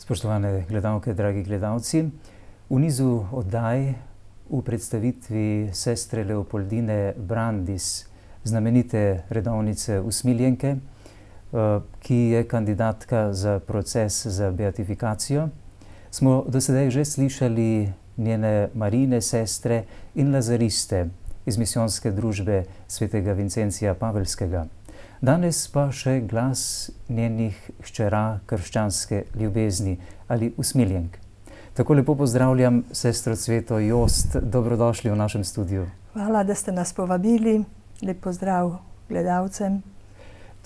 Spoštovane gledalke, dragi gledalci, v nizu oddaj v predstavitvi sestre Leopoldine Brandis, znamenite redovnice usmiljenke, ki je kandidatka za proces za beatifikacijo, smo do sedaj že slišali njene Marijine sestre in lazariste iz misijonske družbe svetega Vincencija Paveljskega. Danes pa še glas njenih hčera krščanske ljubezni ali usmiljenk. Tako lepo pozdravljam sestro Cveto Jost, dobrodošli v našem studiu. Hvala, da ste nas povabili. Lep pozdrav gledalcem.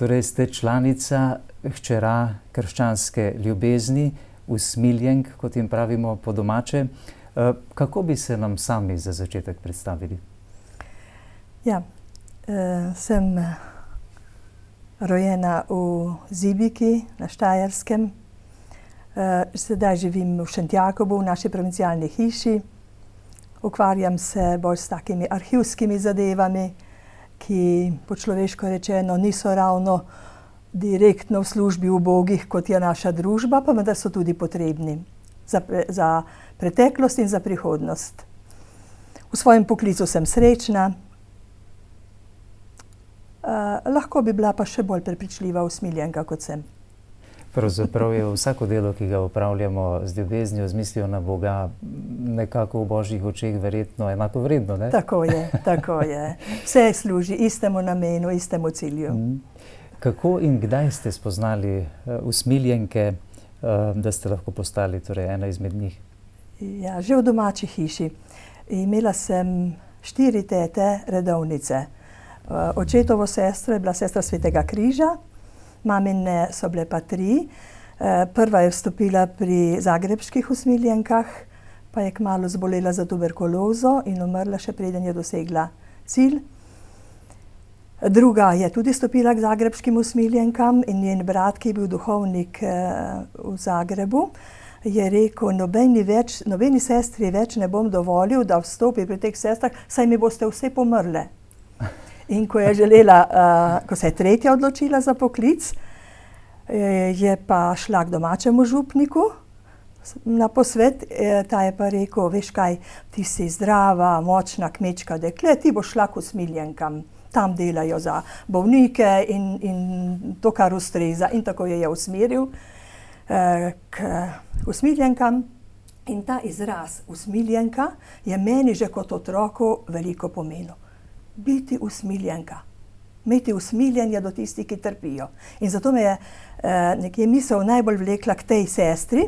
Torej ste članica hčera krščanske ljubezni, usmiljenk, kot jim pravimo po domače. Kako bi se nam sami za začetek predstavili? Ja, sem rojena v Zibiki na Štajerskem. Sedaj živim v Šentjakobu, v naši provincialni hiši. Ukvarjam se bolj s takimi arhivskimi zadevami, ki po človeško rečeno niso ravno direktno v službi ubogih, kot je naša družba, pa vendar so tudi potrebni za preteklost in za prihodnost. V svojem poklicu sem srečna. Lahko bi bila pa še bolj prepričljiva usmiljenka, kot sem. Pravzaprav je vsako delo, ki ga opravljamo z ljubeznijo, z mislijo na Boga, nekako v Božjih očeh verjetno enako vredno, ne? Tako je, tako je. Vse služi istemu namenu, istemu cilju. Kako in kdaj ste spoznali usmiljenke, da ste lahko postali torej ena izmed njih? Ja, že v domači hiši. Imela sem 4 tete redovnice. Očetovo sestro je bila sestra Svetega križa, mamine so bile pa 3. Prva je vstopila pri zagrebških usmiljenkah, pa je kmalu zbolela za tuberkulozo in umrla še preden je dosegla cilj. Druga je tudi stopila k zagrebškim usmiljenkam in njen brat, ki je bil duhovnik v Zagrebu, je rekel, nobeni sestri več ne bom dovolil, da vstopi pri teh sestrah, saj mi boste vse pomrle. In ko se je tretja odločila za poklic, je pa šla k domačemu župniku na posvet. Ta je pa rekel, veš kaj, ti si zdrava, močna kmečka dekle, ti boš šla k usmiljenkam. Tam delajo za bolnike in to, kar ustreza. In tako je usmeril k usmiljenkam. In ta izraz usmiljenka je meni že kot otroku veliko pomenil. Biti usmiljenka. Imeti usmiljenje do tistih, ki trpijo. In zato me je nekje misel najbolj vlekla k tej sestri.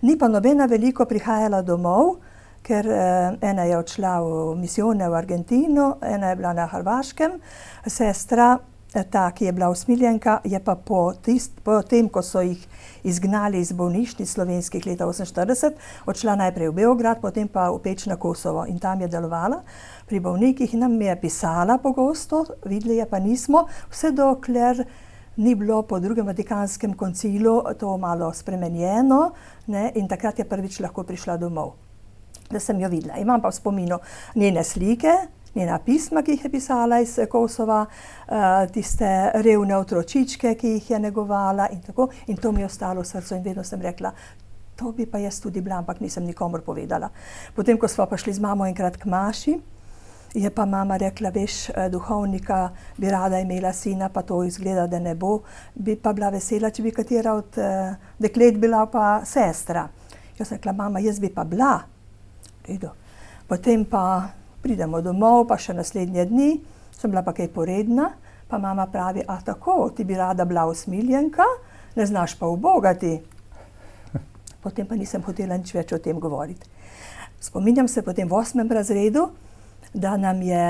Ni pa nobena veliko prihajala domov, ker ena je odšla v misijone v Argentino, ena je bila na Hrvaškem. Sestra, ta, ki je bila usmiljenka, je pa po tem, ko so jih izgnali iz bolnišnic slovenskih leta 1948, odšla najprej v Beograd, potem pa v Peč na Kosovo. In tam je delovala pri bolnikih in nam je pisala pogosto, videli je pa nismo, vse dokler ni bilo po drugem Vatikanskem koncilu to malo spremenjeno, ne, in takrat je prvič lahko prišla domov, da sem jo videla. Imam pa v spominu njene slike, njena pisma, ki jih je pisala iz Kosova, tiste revne otročičke, ki jih je negovala in tako. In to mi je ostalo v srcu in vedno sem rekla, to bi pa jaz tudi bila, ampak nisem nikomur povedala. Potem, ko sva pa šli z mamo enkrat k maši, je pa mama rekla, veš, duhovnika bi rada imela sina, pa to izgleda, da ne bo. Bi pa bila vesela, če bi katera od deklet bila pa sestra. Jaz sem rekla, mama, jaz bi pa bila. Redo. Potem pa pridemo domov, pa še naslednje dni, sem bila pa kaj poredna, pa mama pravi, a tako, ti bi rada bila usmiljenka, ne znaš pa ubogati. Potem pa nisem hotela nič več o tem govoriti. Spominjam se potem v 8. razredu, da nam je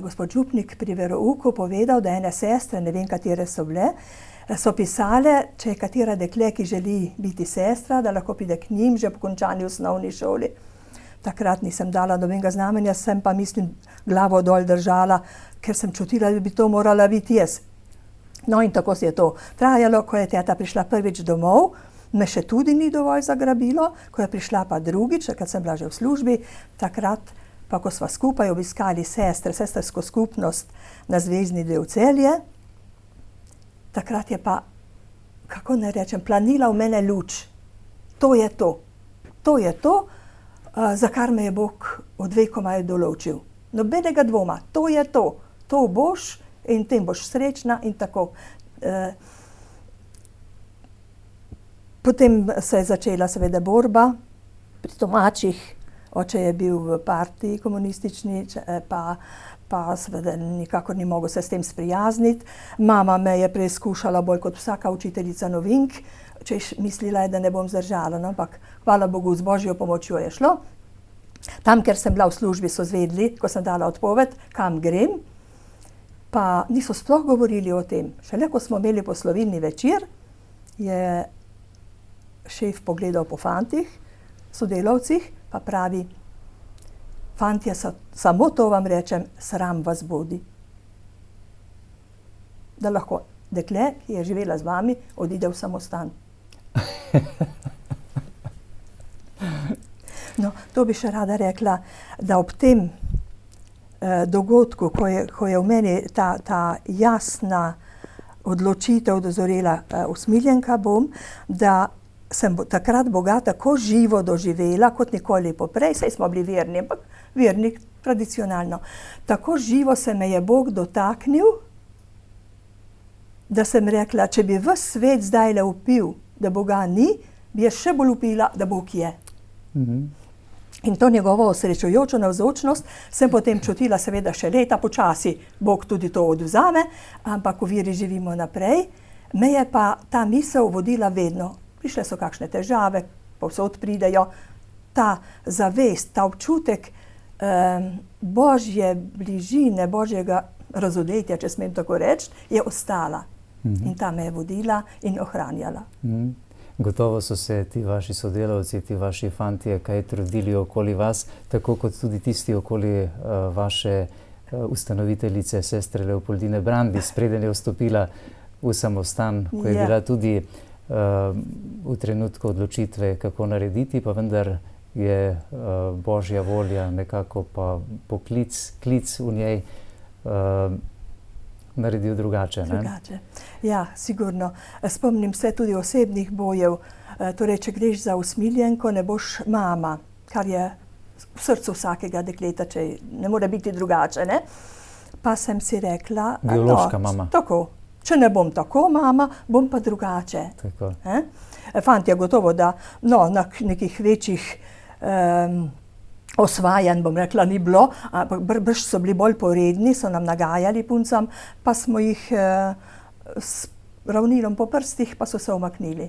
gospod župnik pri verouku povedal, da ene sestre, ne vem katere so bile, so pisale, če je katera dekle, ki želi biti sestra, da lahko pride k njim že po končani osnovni šoli. Takrat nisem dala nobenega znamenja, sem pa, mislim, glavo dol držala, ker sem čutila, da bi to morala biti jaz. No in tako se je to trajalo, ko je teta prišla prvič domov, me še tudi ni dovolj zagrabilo, ko je prišla pa drugič, ker sem bila že v službi, takrat pa ko sva skupaj obiskali sestrsko skupnost na Zvezni del Celje, takrat je pa, kako naj rečem, planila v mene luč. to je to. To je to, za kar me je Bog od vekomaj določil. Nobenega dvoma, to je to. To boš in tem boš srečna in tako. Potem se je začela seveda borba pri domačih. Oče je bil v partiji komunistični, pa seveda nikakor ni mogel se s tem sprijazniti. Mama me je preizkušala bolj kot vsaka učiteljica novink, češ mislila je, da ne bom zdržala, no, ampak hvala Bogu, z Božjo pomočjo je šlo. Tam, ker sem bila v službi, so zvedeli, ko sem dala odpoved, kam grem, pa niso sploh govorili o tem. Šele ko smo imeli poslovilni večer, je šef pogledal po fantih, sodelavcih, pa pravi, fantje, samo to vam rečem, sram vas bodi. Da lahko dekle, ki je živela z vami, odide v samostan. No, to bi še rada rekla, da ob tem dogodku, ko je v meni ta jasna odločitev dozorela, usmiljenka bom, da sem takrat Boga tako živo doživela, kot nikoli poprej, saj smo bili verni, ampak verni tradicionalno. Tako živo se me je Bog dotaknil, da sem rekla, če bi ves svet zdaj le vpil, da Boga ni, bi je še bolj vpila, da Bog je. In to njegovo osrečujočo navzočnost sem potem čutila seveda še leta počasi. Bog tudi to odvzame, ampak v veri živimo naprej. Me je pa ta misel vodila vedno. Prišle so kakšne težave, povsod pridejo. Ta zavest, ta občutek Božje bližine, Božjega razodetja, če smem tako reči, je ostala. In ta me je vodila in ohranjala. Gotovo so se ti vaši sodelavci, ti vaši fantje kaj trudili okoli vas, tako kot tudi tisti okoli vaše ustanoviteljice, sestre Leopoldine Brandis, preden je vstopila v samostan, ko je bila tudi v trenutku odločitve, kako narediti, pa vendar je Božja volja nekako pa klic v njej naredil drugače. Drugače. Ja, sigurno. Spomnim se tudi osebnih bojev. Torej, če greš za usmiljenko, ne boš mama, kar je v srcu vsakega dekleta, če ne more biti drugače, ne? Pa sem si rekla... Biološka mama. Tako. Če ne bom tako mama, bom pa drugače. Tako. Fantje gotovo, da na nekih večjih osvajanj, bom rekla, ni bilo, ampak brž so bili bolj poredni, so nam nagajali puncam, pa smo jih s ravnilom po prstih, pa so se umaknili.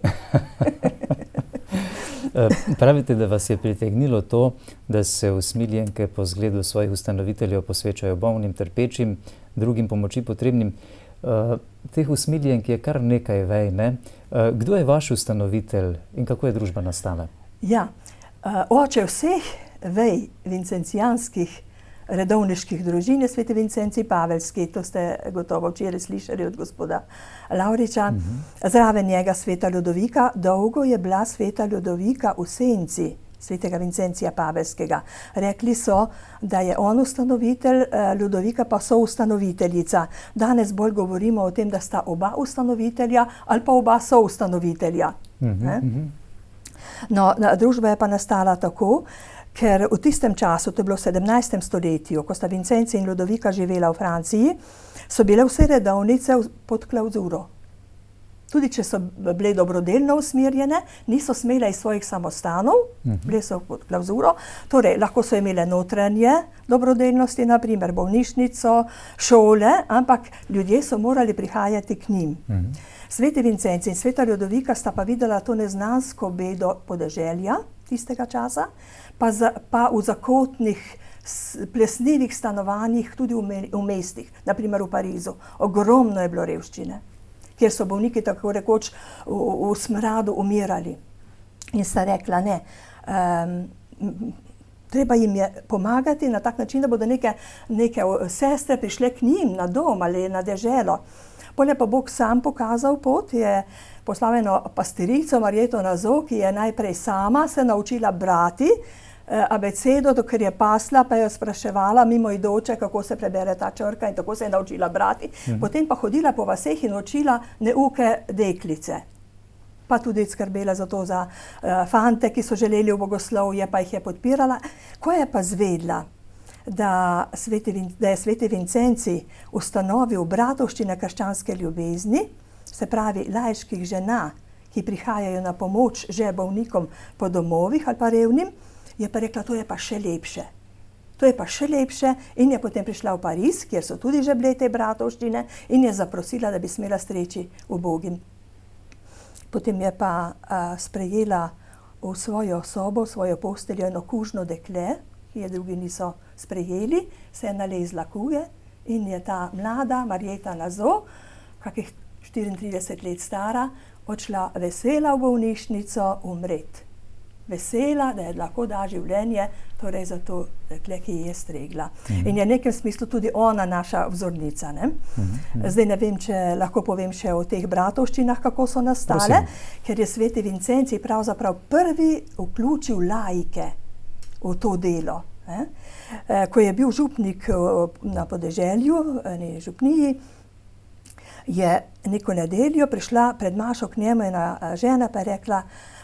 Pravite, da vas je pritegnilo to, da se usmiljenke po zgledu svojih ustanoviteljev posvečajo bolnim, trpečim, drugim pomoči potrebnim. Teh usmiljenk je kar nekaj vej, ne? Kdo je vaš ustanovitelj in kako je družba nastala? Ja, oče vseh vej vincencijanskih redovniških družin je sveti Vincencij Paveljski, to ste gotovo včeraj slišali od gospoda Lavriča. Zraven njega sveta Ljudovika, dolgo je bila sveta Ljudovika v senci svetega Vincencija Paveljskega. Rekli so, da je on ustanovitelj, Ljudovika pa soustanoviteljica. Danes bolj govorimo o tem, da sta oba ustanovitelja ali pa oba soustanovitelja. No, družba je pa nastala tako, ker v tistem času, to je bilo v 17. stoletju, ko sta Vincenci in Ljudovika živela v Franciji, so bile vse redovnice pod klauzuro. Tudi če so bile dobrodelno usmerjene, niso smele iz svojih samostanov, bile so pod klauzuro, torej lahko so imele notranje dobrodelnosti, naprimer bolnišnico, šole, ampak ljudje so morali prihajati k njim. Sveti Vincenci in sveta Ljudovika sta pa videla to neznansko bedo podeželja tistega časa, pa v zakotnih, plesnivih stanovanjih tudi v mestih, naprimer v Parizu. Ogromno je bilo revščine, kjer so bolniki tako rekoč v smradu umirali. In sta rekla, ne, treba jim je pomagati na tak način, da bodo neke sestre prišle k njim na dom ali na deželo. Potem pa Bog sam pokazal pot, je poslal eno pastirico, Marjeto Nazo, ki je najprej sama se naučila brati abecedo, dokler je pasla, pa je spraševala mimoidoče, kako se prebere ta črka, in tako se je naučila brati. Potem pa hodila po vaseh in učila neuke deklice. pa tudi skrbela za to za fante, ki so želeli v bogoslovje, pa jih je podpirala. Ko je pa zvedla, da je sveti Vincenci ustanovil bratovščine krščanske ljubezni, se pravi laiških žena, ki prihajajo na pomoč že bolnikom po domovih ali pa revnim, je pa rekla, to je pa še lepše. To je pa še lepše in je potem prišla v Pariz, kjer so tudi že bile te bratovščine in je zaprosila, da bi smela streči ubogim. Potem je pa sprejela v svojo sobo, v svojo posteljo eno kužno dekle, ki je drugi niso sprejeli, se je nalezla kuje in je ta mlada Marjeta Nazo, kakih 34 let stara, odšla vesela v bolnišnico umret. Vesela, da je lahko da življenje, torej za to dekle, ki je stregla. In je v nekem smislu tudi ona naša vzornica. Ne? Zdaj ne vem, če lahko povem še o teh bratovščinah, kako so nastale, ker je sveti Vincenci pravzaprav prvi vključil laike v to delo. Ko je bil župnik na podeželju, eni župniji, je neko nedeljo prišla pred mašo k njemu ena žena pa je rekla,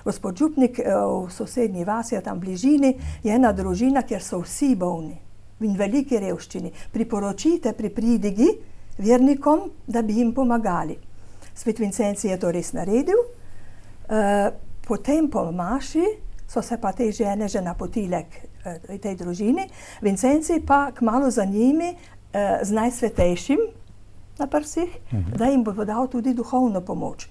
gospod župnik, v sosednji vasi, tam v bližini, je ena družina, kjer so vsi bolni in veliki revščini. Priporočite pri pridigi vernikom, da bi jim pomagali. Svet Vincenci je to res naredil. Potem po maši so se pa te žene že napotile k tej družini. Vincenci pa kmalu za njimi z najsvetejšim na prsih, da jim bo dal tudi duhovno pomoč.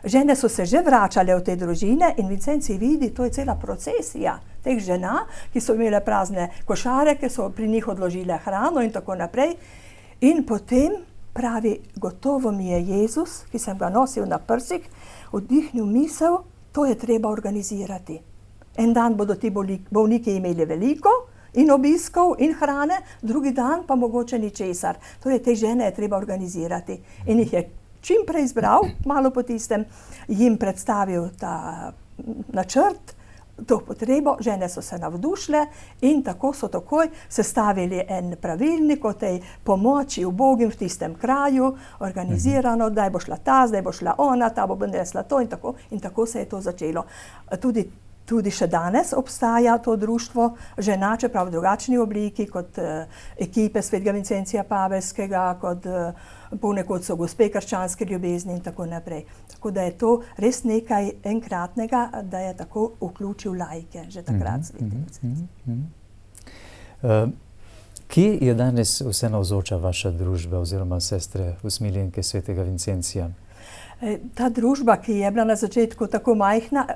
Žene so se že vračale v te družine in Vincenci vidi, to je cela procesija teh žena, ki so imele prazne košare, ki so pri njih odložile hrano in tako naprej. In potem pravi, gotovo mi je Jezus, ki sem ga nosil na prsih, vdihnil misel, to je treba organizirati. En dan bodo ti bolniki imeli veliko in obiskov in hrane, drugi dan pa mogoče ničesar. Torej, te žene je treba organizirati. In jih je čim prej izbral, malo po tistem, jim predstavil ta načrt, to potrebo, žene so se navdušile in tako so takoj sestavili en pravilnik o tej pomoči ubogim v tistem kraju, organizirano, daj bo šla ta, zdaj bo šla ona, ta bo nesla to in tako se je to začelo. Tudi še danes obstaja to društvo žena, čeprav v drugačni obliki, kot ekipe svetega Vincencija Pavelskega, kot ponekod so gospe krščanske ljubezni in tako naprej. Tako da je to res nekaj enkratnega, da je tako vključil laike že takrat sveti Vincenci. Kje je danes vse navzoča vaša družba oziroma sestre usmiljenke svetega Vincencija? Ta družba, ki je bila na začetku tako majhna,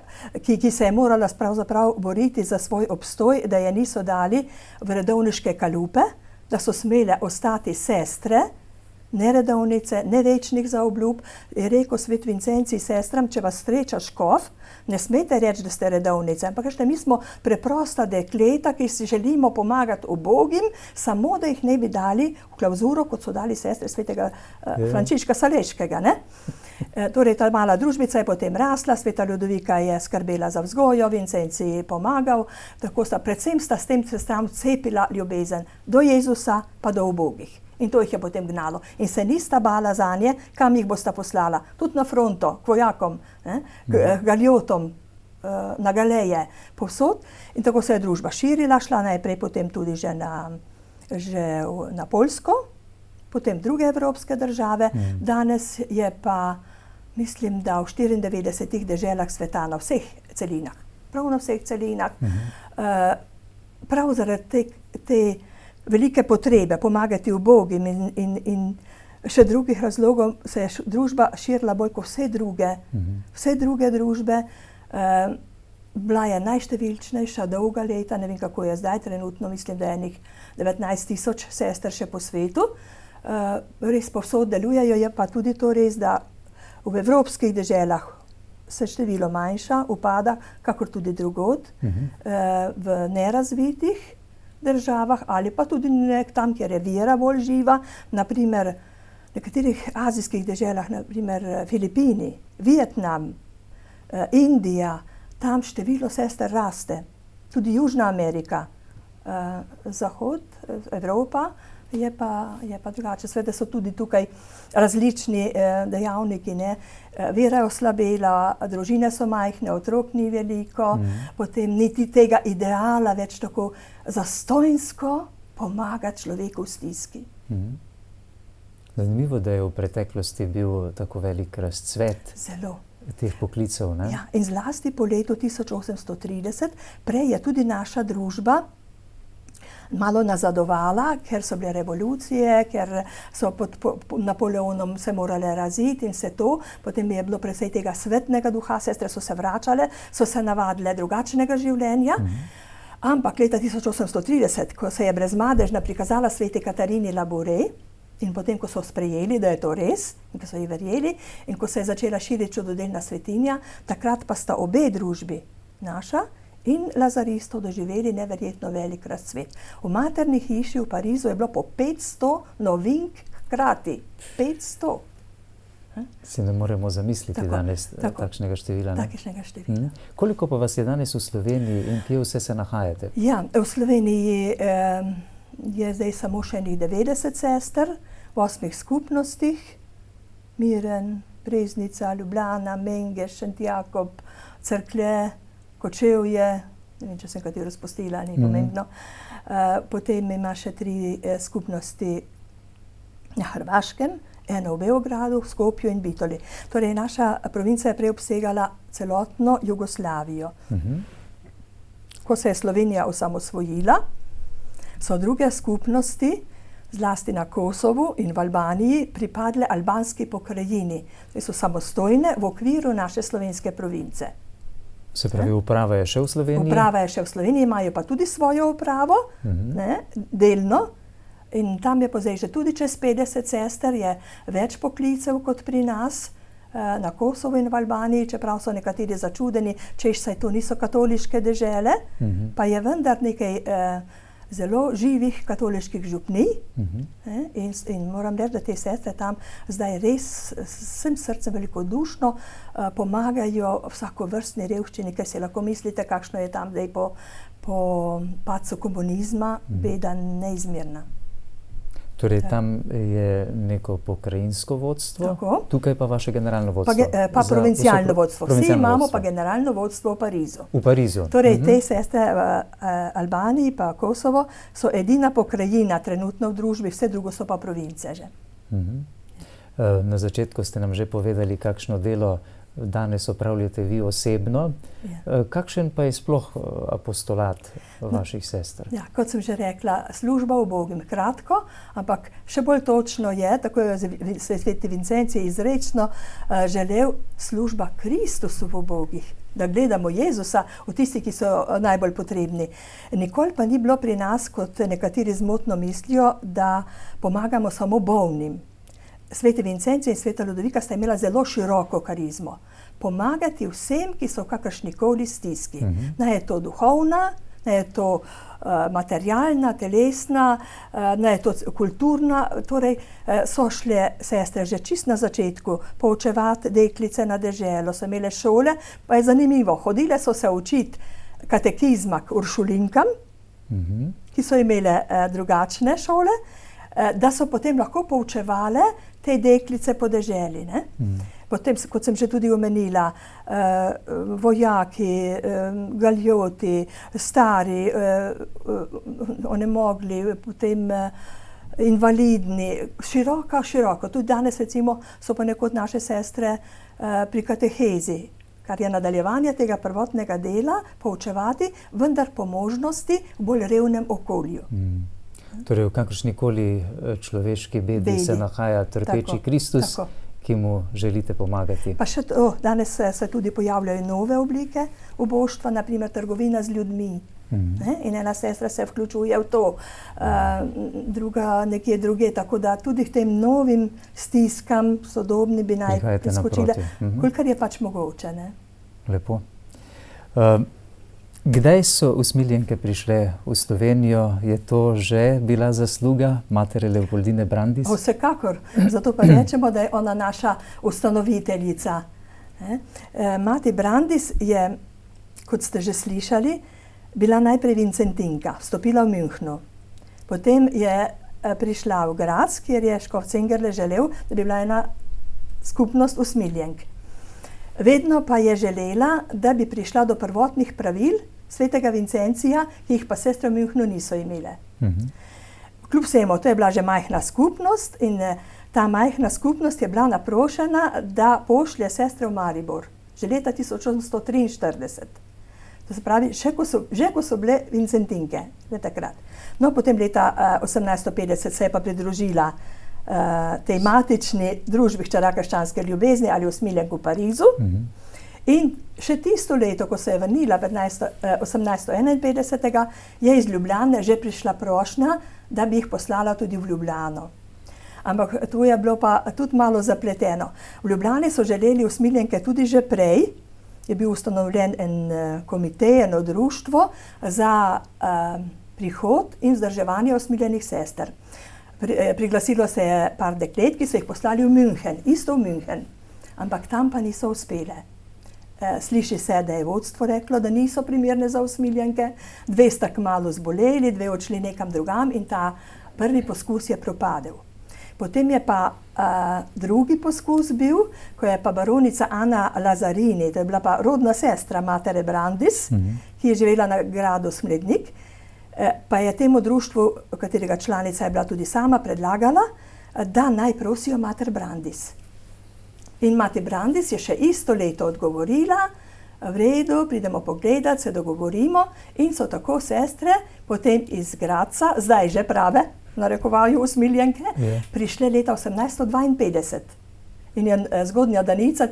ki se je morala pravzaprav boriti za svoj obstoj, da je niso dali v redovniške kalupe, da so smele ostati sestre, ne redovnice, ne večnih zaobljub. Je rekel svet Vincenci sestram, če vas sreča škof, ne smete reči, da ste redovnice, ampak kažete, mi smo preprosta dekleta, ki si želimo pomagati ubogim, samo da jih ne bi dali v klavzuro, kot so dali sestre svetega Frančiška Saleškega. Ne? Torej, ta mala družbica je potem rasla, sveta Ljudovika je skrbela za vzgojo, Vincenci pomagal, tako predvsem sta s tem sestram cepila ljubezen do Jezusa pa do ubogih. In to jih je potem gnalo. In se nista bala zanje, kam jih bosta poslala. Tudi na fronto, k vojakom, k galjotom, na galeje, povsod. In tako se je družba širila, šla najprej potem tudi že na Poljsko, potem druge evropske države. Danes je pa, mislim, da v 94 deželah sveta na vseh celinah. Prav na vseh celinah. Prav zaradi te velike potrebe pomagati ubogim in še drugih razlogov se je družba širila bolj kot vse druge družbe. Bila je najštevilčnejša dolga leta, ne vem kako je zdaj, trenutno mislim, da je enih 19,000 sester še po svetu. Res povsod delujejo, je pa tudi to res, da v evropskih deželah se število manjša, upada, kakor tudi drugod, v nerazvitih državah ali pa tudi tam, kjer je vera bolj živa, naprimer v nekaterih azijskih deželah, naprimer Filipini, Vietnam, Indija, tam število sester raste. Tudi Južna Amerika, Zahod, Evropa, Je pa drugače. Seveda so tudi tukaj različni dejavniki, ne. Vera je oslabela, družine so majhne, otrok ni veliko, potem niti tega ideala več tako zastonjsko pomagati človeku v stiski. Zanimivo, da je v preteklosti bil tako velik razcvet Zelo. teh poklicev, ne? Ja, in zlasti po letu 1830, prej je tudi naša družba malo nazadovala, ker so bile revolucije, ker so pod Napoleonom se morale raziti in vse to. Potem je bilo precej tega svetnega duha, sestre so se vračale, so se navadile drugačnega življenja. Ampak leta 1830, ko se je brezmadežna prikazala sveti Katarini Laboure, in potem, ko so sprejeli, da je to res, in ko so ji verjeli, in ko se je začela širiti čudodelna svetinja, takrat pa sta obe družbi, naša in lazaristov, doživeli neverjetno velik razcvet. V materni hiši v Parizu je bilo po 500 novink hkrati. 500. Si ne moremo zamisliti danes takšnega števila, ne? Takšnega števila. Koliko pa vas je danes v Sloveniji in kje vse se nahajate? Ja, v Sloveniji je zdaj samo še enih 90 sester v 8 skupnostih. Miren, Breznica, Ljubljana, Mengeš, Šentjakob, Cerklje, Kočevje, ne vem, če sem katero spustila, ni pomembno. Potem ima še 3 skupnosti na Hrvaškem, eno v Beogradu, v Skopju in Bitoli. Torej, naša provinca je prej obsegala celotno Jugoslavijo. Ko se je Slovenija osamosvojila, so druge skupnosti, zlasti na Kosovu in v Albaniji, pripadle albanski pokrajini. So samostojne v okviru naše slovenske province. Se pravi, uprava je še v Sloveniji? Uprava je še v Sloveniji, imajo pa tudi svojo upravo, delno. In tam je zdaj že tudi čez 50 sester, je več poklicev kot pri nas, na Kosovu in v Albaniji, čeprav so nekateri začudeni, češ saj to niso katoliške dežele, pa je vendar nekaj zelo živih katoliških župnij. In moram reči, da te sestre tam zdaj res s vsem srcem velikodušno pomagajo vsakovrstni revščini, ker si lahko mislite, kakšno je tam zdaj po padcu komunizma, beda neizmerna. Torej, tam je neko pokrajinsko vodstvo, tukaj pa vaše generalno vodstvo. Pa provincialno vodstvo. Vsi imamo pa generalno vodstvo v Parizu. V Parizu. Torej, te sestre v Albaniji pa Kosovo so edina pokrajina trenutno v družbi, vse drugo so pa province že. Na začetku ste nam že povedali, kakšno delo danes opravljate vi osebno. Kakšen pa je sploh apostolat vaših sester? Ja, kot sem že rekla, služba ubogim, kratko, ampak še bolj točno je, tako je sveti Vincenci izrečno želel, služba Kristusu v ubogih, da gledamo Jezusa v tisti, ki so najbolj potrebni. Nikoli pa ni bilo pri nas, kot nekateri zmotno mislijo, da pomagamo samo bolnim. Sveti Vincenci in sveta Ludovika sta imela zelo široko karizmo. Pomagati vsem, ki so v kakršnikoli stiski. Naj je to duhovna, naj je to materialna, telesna, naj je to kulturna. Torej, so šle sestre že čist na začetku poučevati deklice na deželo, so imele šole, pa je zanimivo, hodile so se učiti katekizma k uršulinkam, ki so imele drugačne šole, da so potem lahko poučevale te deklice po deželi, ne? Potem, kot sem že tudi omenila, vojaki, galjoti, stari, onemogli, potem invalidni, široko. Tudi danes recimo so ponekod naše sestre pri katehezi, kar je nadaljevanje tega prvotnega dela, poučevati, vendar po možnosti v bolj revnem okolju. Torej, v kakršnikoli človeški bedi se nahaja trpeči Kristus, ki mu želite pomagati. Pa še to, danes se tudi pojavljajo nove oblike uboštva, naprimer trgovina z ljudmi. In ena sestra se vključuje v to, druga nekje druge, tako da tudi k tem novim stiskam sodobni bi naj priskočile, kolikor je pač mogoče. Ne? Lepo. Kdaj so usmiljenke prišle v Slovenijo? Je to že bila zasluga matere Leopoldine Brandis? Vsekakor. Zato pa rečemo, da je ona naša ustanoviteljica. Mati Brandis je, kot ste že slišali, bila najprej Vincentinka, vstopila v Münchnu. Potem je prišla v Graz, kjer je škof Cengerle želel, da bi bila ena skupnost usmiljenk. Vedno pa je želela, da bi prišla do prvotnih pravil svetega Vincencija, ki jih pa sestre v Münchnu niso imele. Kljub vsemu, to je bila že majhna skupnost in ta majhna skupnost je bila naprošena, da pošlje sestre v Maribor. Že leta 1843. To se pravi, že ko so bile Vincentinke, le takrat. No, potem leta 1850 se je pa pridružila tej matični družbi hčerakrščanske ljubezni ali usmiljenk v Parizu. In še tisto leto, ko se je vrnila 1851, je iz Ljubljane že prišla prošnja, da bi jih poslala tudi v Ljubljano. Ampak to je bilo pa tudi malo zapleteno. V Ljubljani so želeli usmiljenke tudi že prej, je bil ustanovljen en komitej, eno društvo za prihod in vzdrževanje usmiljenih sester. Priglasilo se je par deklet, ki so jih poslali v München, isto v München, ampak tam pa niso uspele. Sliši se, da je vodstvo reklo, da niso primerne za usmiljenke, 2 sta kmalu zboleli, 2 odšli nekam drugam in ta prvi poskus je propadel. Potem je pa drugi poskus bil, ko je pa baronica Ana Lazarini, to je bila pa rodna sestra matere Brandis, ki je živela na gradu Smlednik, pa je temu društvu, katerega članica je bila tudi sama, predlagala, da naj prosijo mater Brandis. In mati Brandis je še isto leto odgovorila, v redu, pridemo pogledat, se dogovorimo, in so tako sestre potem iz Gradca, zdaj že prave, narekovajo usmiljenke, prišle leta 1852. In je Zgodnja Danica,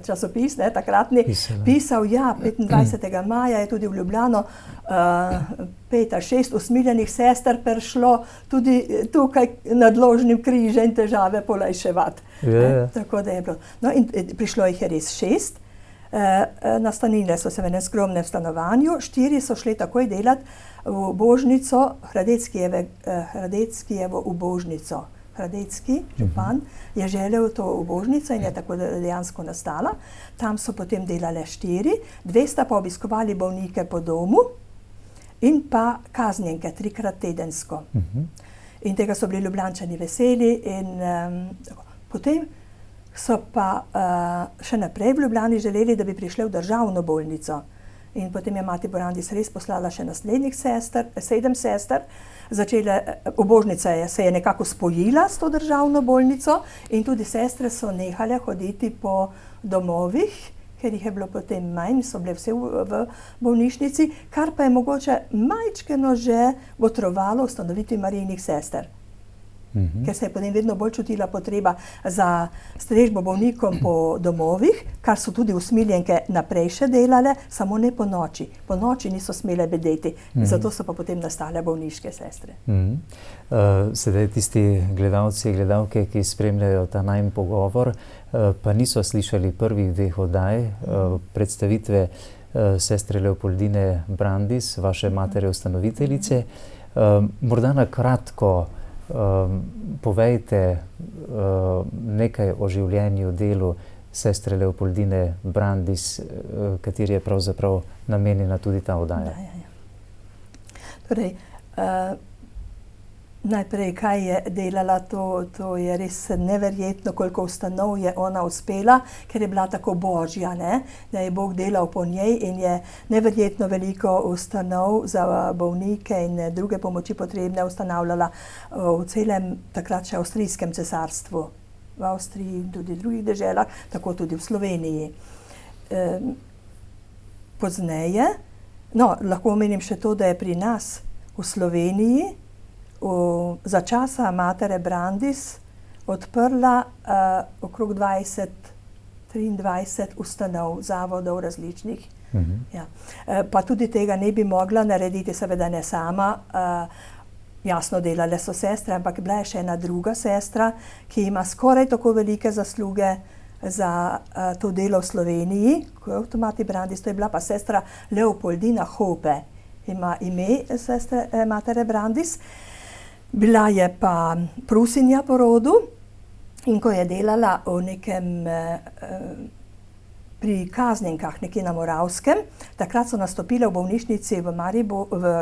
časopis, takratni, pisal, 25. maja je tudi v Ljubljano 5 ali 6 usmiljenih sester prišlo tudi tukaj nad Ložnim križem in težave polajševati. Tako da je bilo. No, in prišlo jih je res 6. Nastanile so se v enem skromnem stanovanju, 4 so šle takoj delati v božnico, Hradeckijevo ubožnico. Hradecki župan je želel to ubožnico in je tako dejansko nastala. Tam so potem delale 4, 2 sta pa obiskovali bolnike po domu in pa kaznjenke 3-krat tedensko. In tega so bili Ljubljančani veseli in potem so pa še naprej v Ljubljani želeli, da bi prišli v državno bolnico. In potem je mati Brandis res poslala še naslednjih 7 sester. Ubožnica se je nekako spojila s to državno bolnico in tudi sestre so nehale hoditi po domovih, ker jih je bilo potem manj, so bile vse v bolnišnici, kar pa je mogoče majčkeno že botrovalo ustanovitvi Marijinih sester. Ker se je potem vedno bolj čutila potreba za strežbo bolnikom po domovih, kar so tudi usmiljenke naprej še delale, samo ne po noči. Po noči niso smele bedeti, zato so pa potem nastale bolniške sestre. Sedaj tisti gledalci, gledalke, ki spremljajo ta najin pogovor, pa niso slišali prvih 2 oddaj predstavitve sestre Leopoldine Brandis, vaše matere ustanoviteljice. Morda na kratko povejte nekaj o življenju, delu sestre Leopoldine Brandis, kateri je pravzaprav namenjena tudi ta oddaja. Torej, najprej, kaj je delala, to je res neverjetno, koliko ustanov je ona uspela, ker je bila tako božja, da je Bog delal po njej in je neverjetno veliko ustanov za bolnike in druge pomoči potrebne ustanavljala v celem takrat še avstrijskem cesarstvu. V Avstriji in tudi drugih deželah, tako tudi v Sloveniji. Pozneje, lahko omenim še to, da je pri nas v Sloveniji za časa matere Brandis odprla okrog 23 ustanov, zavodov različnih. Pa tudi tega ne bi mogla narediti, seveda ne sama. Jasno, delale so sestre, ampak bila je še ena druga sestra, ki ima skoraj tako velike zasluge za to delo v Sloveniji, kot mati Brandis. To je bila pa sestra Leopoldina Hope, ima ime sestre matere Brandis. Bila je pa Prusinja po rodu in ko je delala v nekem pri Kaznenkah, nekje na Moravskem. Takrat so nastopile v bolnišnici v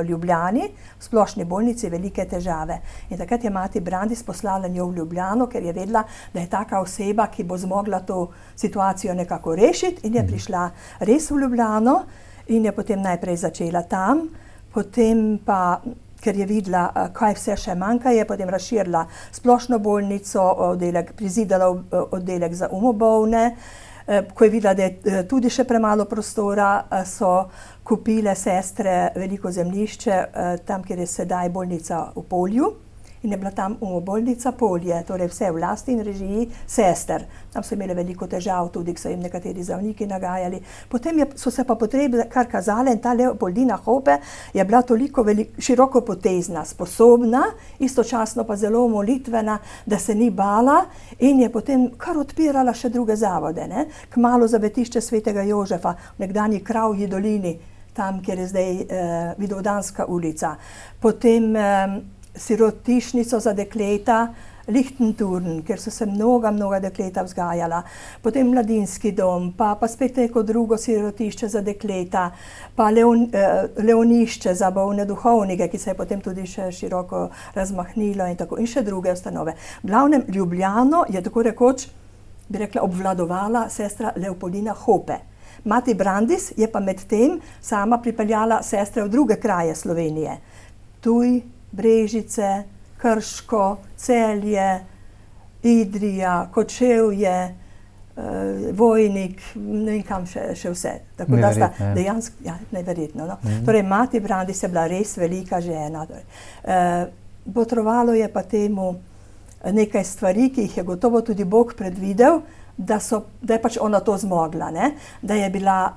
Ljubljani, v splošni bolnici, velike težave. In takrat je mati Brandis poslala njo v Ljubljano, ker je vedela, da je taka oseba, ki bo zmogla to situacijo nekako rešiti, in je prišla res v Ljubljano in je potem najprej začela tam, potem pa, ker je videla, kaj vse še manjka, je potem razširila splošno bolnico, prizidala oddelek za umobolne. Ko je videla, da je tudi še premalo prostora, so kupile sestre veliko zemljišče tam, kjer je sedaj bolnica v Polju. In je bila tam umobolnica Polje, torej vse v lasti in režiji sester. Tam so imeli veliko težav, tudi so jim nekateri zdravniki nagajali. Potem so se pa potrebe kar kazale in ta Leopoldina Hope je bila toliko širokopotezna, sposobna, istočasno pa zelo molitvena, da se ni bala in je potem kar odpirala še druge zavode. Kmalu zavetišče svetega Jožefa v nekdanji Kravji dolini, tam, kjer je zdaj Vidovdanska ulica. Potem sirotišnico za dekleta Lichtenturn, kjer so se mnoga dekleta vzgajala. Potem mladinski dom, pa spet neko drugo sirotišče za dekleta, pa leonišče za bolne duhovnike, ki se je potem tudi še široko razmahnilo in tako, in še druge ustanove. V glavnem Ljubljano je tako rekoč, bi rekla, obvladovala sestra Leopoldina Hope. Mati Brandis je pa med tem sama pripeljala sestre v druge kraje Slovenije. Ptuj, Brežice, Krško, Celje, Idrija, Kočevje, Vojnik, ne vem kam še vse. Tako da sta dejansko, ja, neverjetno. No. Torej, mati Brandis je bila res velika žena. Botrovalo je pa temu nekaj stvari, ki jih je gotovo tudi Bog predvidel, da je pač ona to zmogla, ne? Da je bila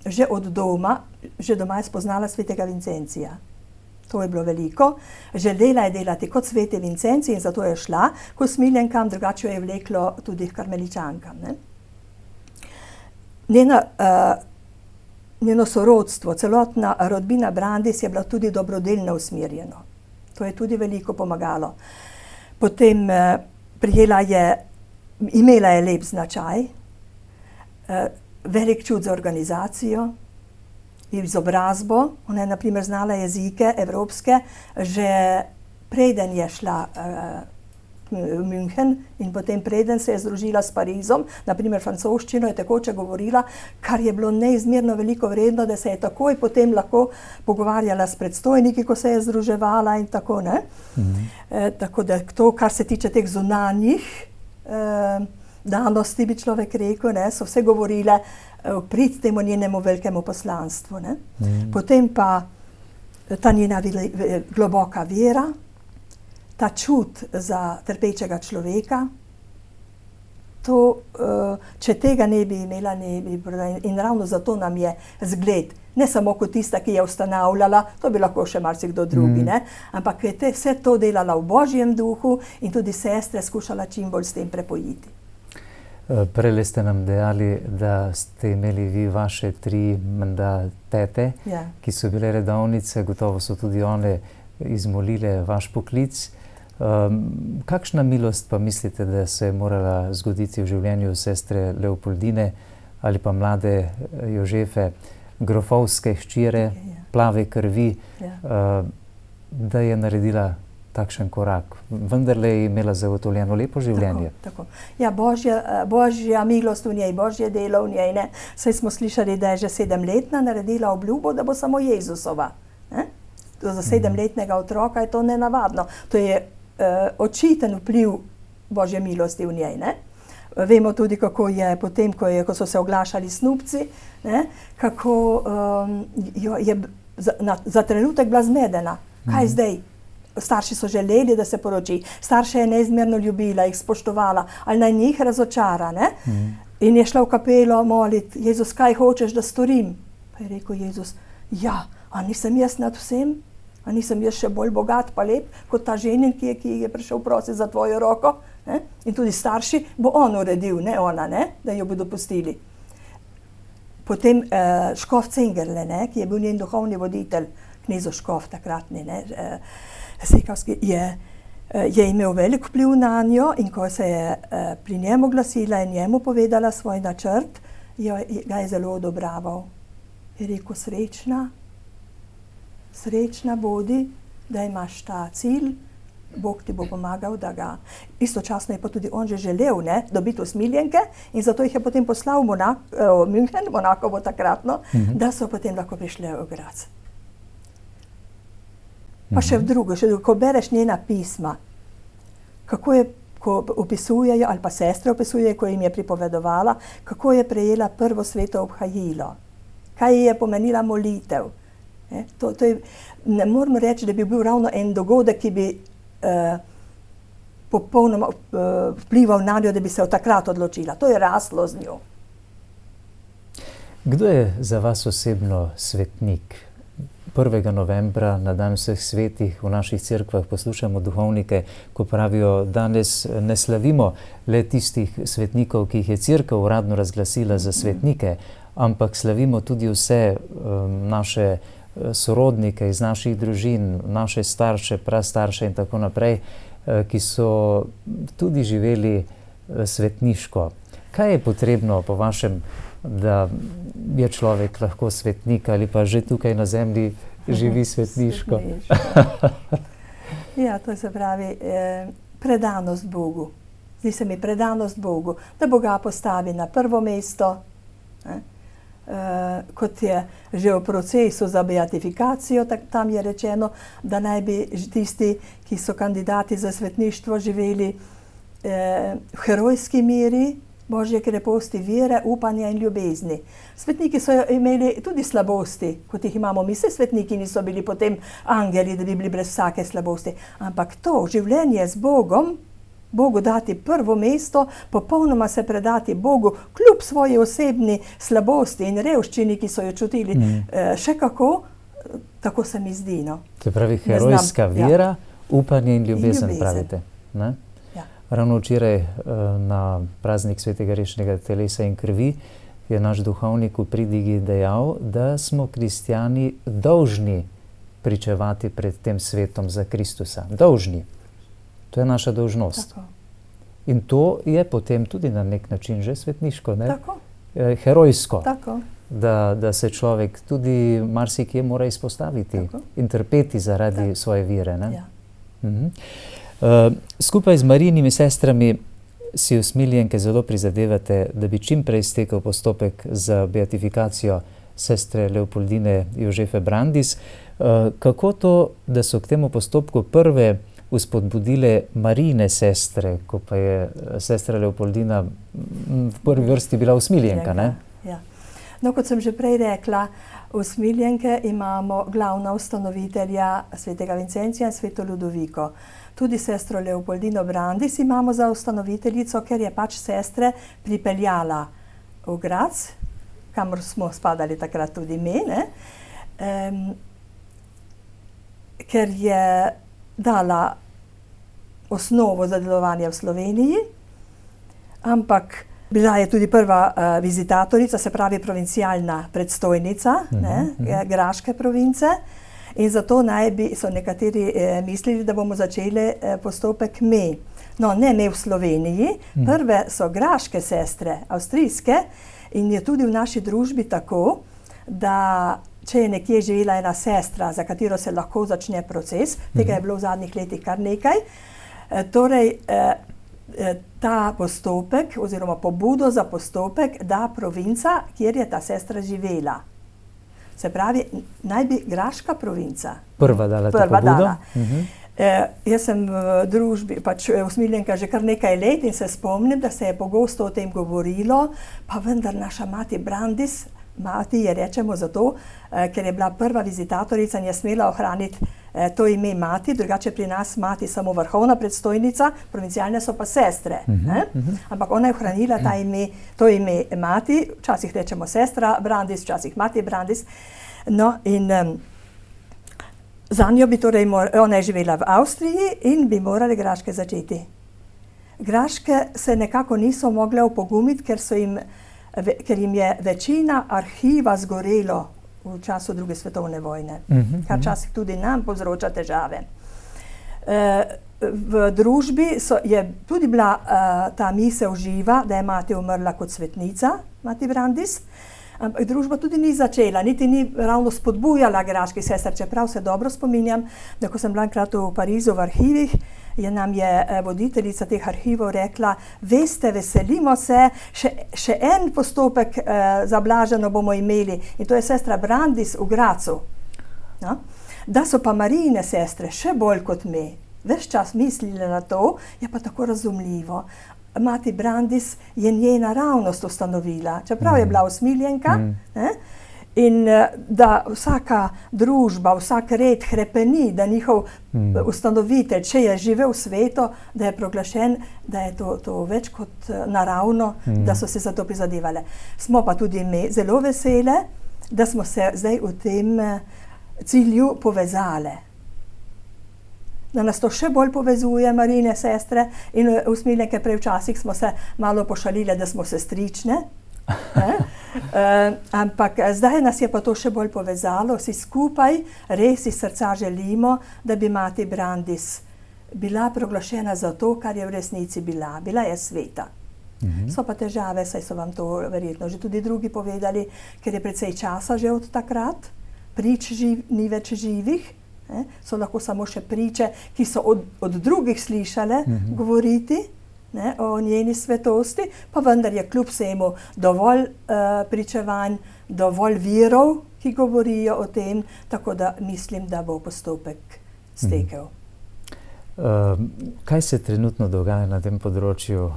že od doma, že doma je spoznala svetega Vincencija. To je bilo veliko. Želela je delati kot sveti Vincenci in zato je šla k usmiljenkam, drugače jo je vleklo tudi k karmeličankam. Njeno sorodstvo, celotna rodbina Brandis je bila tudi dobrodelno usmerjeno. To je tudi veliko pomagalo. Potem imela je lep značaj, velik čut za organizacijo, izobrazbo. Ona je na primer znala jezike evropske, že preden je šla v München in potem preden se je združila s Parizom, na primer francoščino je tekoče govorila, kar je bilo neizmerno veliko vredno, da se je takoj potem lahko pogovarjala s predstojniki, ko se je združevala in tako, ne. Tako da to, kar se tiče teh zunanjih danosti, bi človek rekel, ne, so vse govorile prid temu njenemu velikemu poslanstvu. Ne. Potem pa ta njena globoka vera, ta čut za trpečega človeka, to, če tega ne bi imela, in ravno zato nam je zgled. Ne samo kot tista, ki je ustanavljala, to bi lahko še marsikdo drugi, ne, ampak je vse to delala v Božjem duhu in tudi sestre skušala čim bolj s tem prepojiti. Prele ste nam dejali, da ste imeli vi vaše 3 menda tete, ki so bile redovnice, gotovo so tudi one izmolile vaš poklic. Kakšna milost pa mislite, da se je morala zgoditi v življenju sestre Leopoldine ali pa mlade Jožefe, grofovske hčere, plave krvi, da je naredila takšen korak? Vendarle je imela zagotovljeno lepo življenje. Tako. Ja, Božja milost v njej, Božje delo v njej, ne. Saj smo slišali, da je že 7-letna naredila obljubo, da bo samo Jezusova. Za 7-letnega otroka je to nenavadno. To je očiten vpliv Božje milosti v njej, ne. Vemo tudi, kako je potem, ko so se oglašali snupci, ne, kako je za trenutek bila zmedena. Kaj zdaj? Starši so želeli, da se poroči. Starše je neizmerno ljubila, jih spoštovala, ali naj njih razočara, ne? In je šla v kapelo moliti, Jezus, kaj hočeš, da storim? Pa je rekel Jezus, ja, a nisem jaz nad vsem? A nisem jaz še bolj bogat pa lep, kot ta ženin, ki je prišel prositi za tvojo roko? Ne? In tudi starši bo on uredil, ne ona, ne? Da jo bodo pustili. Potem škof Cengerle, ne? Ki je bil njen duhovni voditelj, knezo škof takratni, ne? Sekavski, je imel velik vpliv na njo in ko se je pri njemu glasila in njemu povedala svoj načrt, ga je zelo odobraval. Je rekel, srečna bodi, da imaš ta cilj, Bog ti bo pomagal, da ga... Istočasno je pa tudi on že želel, ne, dobiti usmiljenke in zato jih je potem poslal v München, Monakovo takratno, da so potem lahko prišli v Graz. Pa še drugo, ko bereš njena pisma, kako je, ko opisujejo, ali pa sestre opisujejo, ko jim je pripovedovala, kako je prejela prvo sveto obhajilo, kaj je pomenila molitev. Ne moramo reči, da bi bil ravno en dogodek, ki bi popolnoma vplival na njo, da bi se od takrat odločila. To je raslo z njo. Kdo je za vas osebno svetnik? 1. novembra, na dan vseh svetih, v naših cerkvah poslušamo duhovnike, ko pravijo, danes ne slavimo le tistih svetnikov, ki jih je cerkev uradno razglasila za svetnike, ampak slavimo tudi vse naše sorodnike iz naših družin, naše starše, prastarše in tako naprej, ki so tudi živeli svetniško. Kaj je potrebno po vašem, da je človek lahko svetnik ali pa že tukaj na zemlji živi svetniško? Ja, to se pravi predanost Bogu. Zdi se mi predanost Bogu, da Boga postavi na prvo mesto, kot je že v procesu za beatifikacijo, tam je rečeno, da naj bi tisti, ki so kandidati za svetništvo, živeli v herojski meri Božje kreposti, vere, upanja in ljubezni. Svetniki so imeli tudi slabosti, kot jih imamo mi. Vse svetniki niso bili potem angeli, da bi bili brez vsake slabosti. Ampak to življenje z Bogom, Bogu dati prvo mesto, popolnoma se predati Bogu, kljub svoji osebni slabosti in revščini, ki so jo čutili, še kako, tako se mi zdi. No. To pravi herojska vera, upanje in ljubezen, pravite. Ne? Ja. Ravno včeraj na praznik svetega rešnega telesa in krvi je naš duhovnik v pridigi dejal, da smo kristjani dolžni pričevati pred tem svetom za Kristusa. Dolžni. To je naša dolžnost. Tako. In to je potem tudi na nek način že svetniško, ne? Tako. Herojsko. Tako. Da se človek tudi marsikje mora izpostaviti in trpeti zaradi svoje vere. Ne? Ja. Skupaj z Marijinimi sestrami si usmiljenke zelo prizadevate, da bi čim prej stekel postopek za beatifikacijo sestre Leopoldine Jožefe Brandis. Kako to, da so k temu postopku prve uspodbudile Marijine sestre, ko pa je sestra Leopoldina v prvi vrsti bila usmiljenka, ne? Ja. No, kot sem že prej rekla, usmiljenke imamo glavna ustanovitelja svetega Vincencija in sveto Ludoviko. Tudi sestro Leopoldino Brandis imamo za ustanoviteljico, ker je pač sestre pripeljala v Graz, kamor smo spadali takrat tudi mi, ne? Ker je dala osnovo za delovanje v Sloveniji, ampak bila je tudi prva vizitatorica, se pravi provincialna predstojnica Graške province, in zato so nekateri mislili, da bomo začeli postopek mi. No, ne mi v Sloveniji, prve so graške sestre, avstrijske, in je tudi v naši družbi tako, da če je nekje živela ena sestra, za katero se lahko začne proces, tega je bilo v zadnjih letih kar nekaj, torej ta postopek oziroma pobudo za postopek da provinca, kjer je ta sestra živela. Se pravi, naj bi graška provinca prva dala to pobudo. Jaz sem v družbi, pač usmiljenka že kar nekaj let in se spomnim, da se je pogosto o tem govorilo, pa vendar naša mati Brandis, mati je rečemo zato, ker je bila prva vizitatorica in je smela ohraniti to ime mati, drugače pri nas mati samo vrhovna predstojnica, provincialne so pa sestre. Ampak ona je ohranila to ime mati, včasih rečemo sestra Brandis, včasih mati Brandis. No in za njo bi torej, ona je živela v Avstriji in bi morali Graške začeti. Graške se nekako niso mogle opogumiti, ker jim je večina arhiva zgorelo v času druge svetovne vojne, kar včasih tudi nam povzroča težave. v družbi je tudi bila ta misel živa, da je mati umrla kot svetnica, mati Brandis. Ampak družba tudi ni začela, niti ni ravno spodbujala geraških sester, čeprav se dobro spominjam, da ko sem bila enkrat v Parizu v arhivih, nam je voditeljica teh arhivov rekla, veste, veselimo se, še en postopek za Blaženo bomo imeli, in to je sestra Brandis v Gracu. No? Da so pa Marijine sestre še bolj kot mi, ves čas mislile na to, je pa tako razumljivo. Mati Brandis je njena naravnost ustanovila, čeprav je bila usmiljenka, in da vsaka družba, vsak red hrepeni, da njihov ustanovitelj, če je živel v svetu, da je proglašen, da je to več kot naravno, da so se za to prizadevale. Smo pa tudi mi zelo vesele, da smo se zdaj v tem cilju povezale. Da nas to še bolj povezuje, Marijine sestre in usmiljenke. Prej včasih smo se malo pošalile, da smo sestrične. Ampak zdaj nas je pa to še bolj povezalo, vsi skupaj, res iz srca želimo, da bi mati Brandis bila proglašena za to, kar je v resnici bila. Bila je sveta. So pa težave, saj so vam to verjetno že tudi drugi povedali, ker je precej časa že od takrat, prič ni več živih. So lahko samo še priče, ki so od drugih slišale govoriti o njeni svetosti, pa vendar je kljub vsemu dovolj pričevanj, dovolj virov, ki govorijo o tem, tako da mislim, da bo postopek stekel. Kaj se trenutno dogaja na tem področju?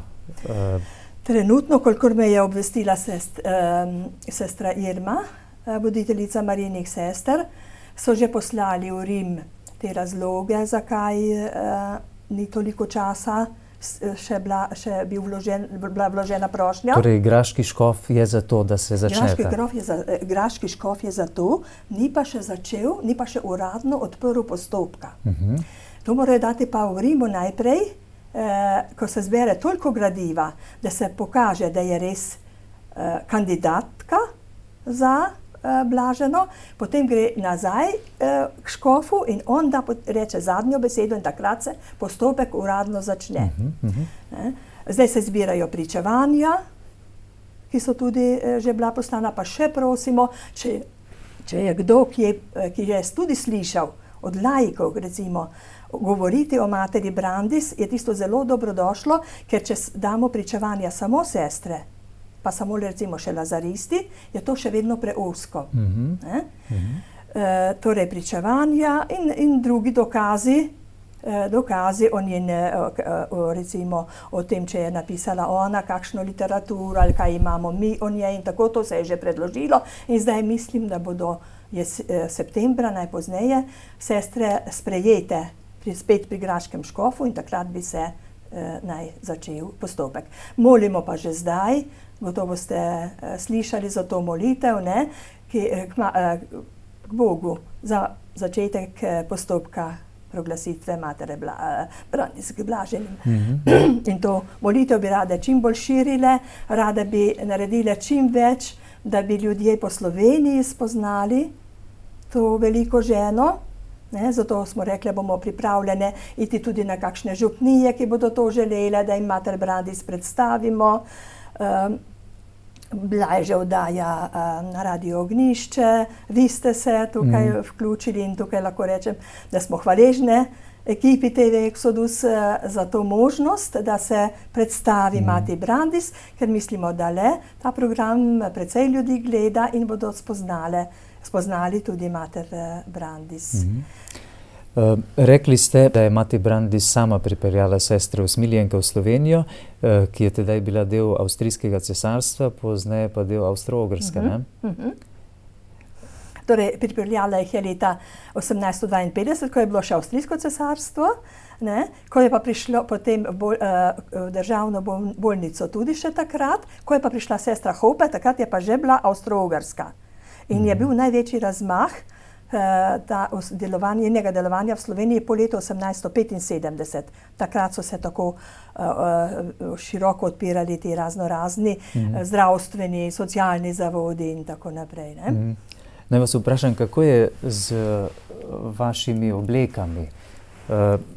Trenutno, kolikor me je obvestila sestra Irma, voditeljica Marijinih sester, so že poslali v Rim te razloge, zakaj ni toliko časa še bila vložena prošnja. Torej, graški škof je za to, da se začneta. Graški škof je za to, ni pa še začel, ni pa še uradno odprl postopka. To morajo dati pa v Rimu najprej, ko se zbere toliko gradiva, da se pokaže, da je res kandidatka za Blaženo, potem gre nazaj k škofu in on da reče zadnjo besedo in takrat se postopek uradno začne. Zdaj se zbirajo pričevanja, ki so tudi že bila poslana, pa še prosimo, če je kdo, ki je tudi slišal od laikov, recimo, govoriti o materi Brandis, je tisto zelo dobrodošlo, ker če damo pričevanja samo sestre, pa samo recimo še lazaristi, je to še vedno preozko. Torej pričevanja in drugi dokazi o njene, recimo o tem, če je napisala ona kakšno literaturo ali kaj imamo mi o njej in tako, to se je že predložilo in zdaj mislim, da bodo septembra najpozneje sestre sprejete spet pri graškem škofu in takrat bi se naj začel postopek. Molimo pa že zdaj, gotovo ste slišali za to molitev, k Bogu za začetek postopka proglasitve matere Brandis k Blaženim. In to molitev bi rade čim bolj širile, rade bi naredile čim več, da bi ljudje po Sloveniji spoznali to veliko ženo. Zato smo rekli, bomo pripravljene iti tudi na kakšne župnije, ki bodo to želele, da jim mater Brandis predstavimo. Bila je že oddaja na Radio Ognjišče, vi ste se tukaj vključili in tukaj lahko rečem, da smo hvaležne ekipi TV Exodus za to možnost, da se predstavi mati Brandis, ker mislimo, da ta program precej ljudi gleda in bodo spoznali tudi mater Brandis. Rekli ste, da je mati Brandis sama pripeljala sestre usmiljenke v Slovenijo, ki je tedaj bila del Avstrijskega cesarstva, pozneje pa del Avstro-Ogrske, ne? Torej, pripeljala jih je leta 1852, ko je bilo še Avstrijsko cesarstvo, ko je pa prišlo potem v državno bolnico tudi še takrat, ko je pa prišla sestra Hope, takrat je pa že bila Avstro-Ogrska. In je bil največji razmah njenega delovanja v Sloveniji po letu 1875. Takrat so se tako široko odpirali ti raznorazni zdravstveni, socialni zavodi in tako naprej. Naj vas vprašam, kako je z vašimi oblekami?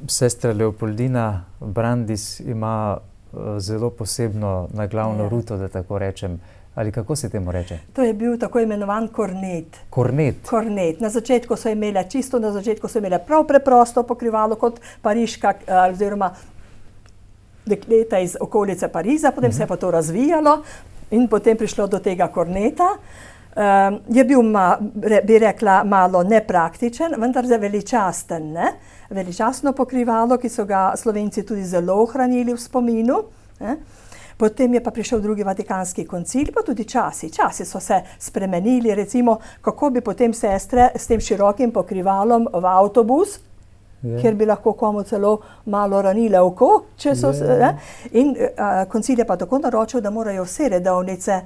Sestra Leopoldina Brandis ima zelo posebno naglavno ruto, da tako rečem. Ali kako se temu reče? To je bil tako imenovan kornet. Kornet? Kornet. Na začetku so imele prav preprosto pokrivalo kot pariška oziroma dekleta iz okolice Pariza, potem se je pa to razvijalo in potem prišlo do tega korneta. Je bil, bi rekla, malo nepraktičen, vendar veličasten, ne? Veličastno pokrivalo, ki so ga Slovenci tudi zelo ohranili v spominu. Potem je pa prišel drugi Vatikanski koncil, pa tudi časi. Časi so se spremenili, recimo, kako bi potem sestre s tem širokim pokrivalom v avtobus, kjer bi lahko komu celo malo ranile oko. In koncil je pa tako naročil, da morajo vse redovnice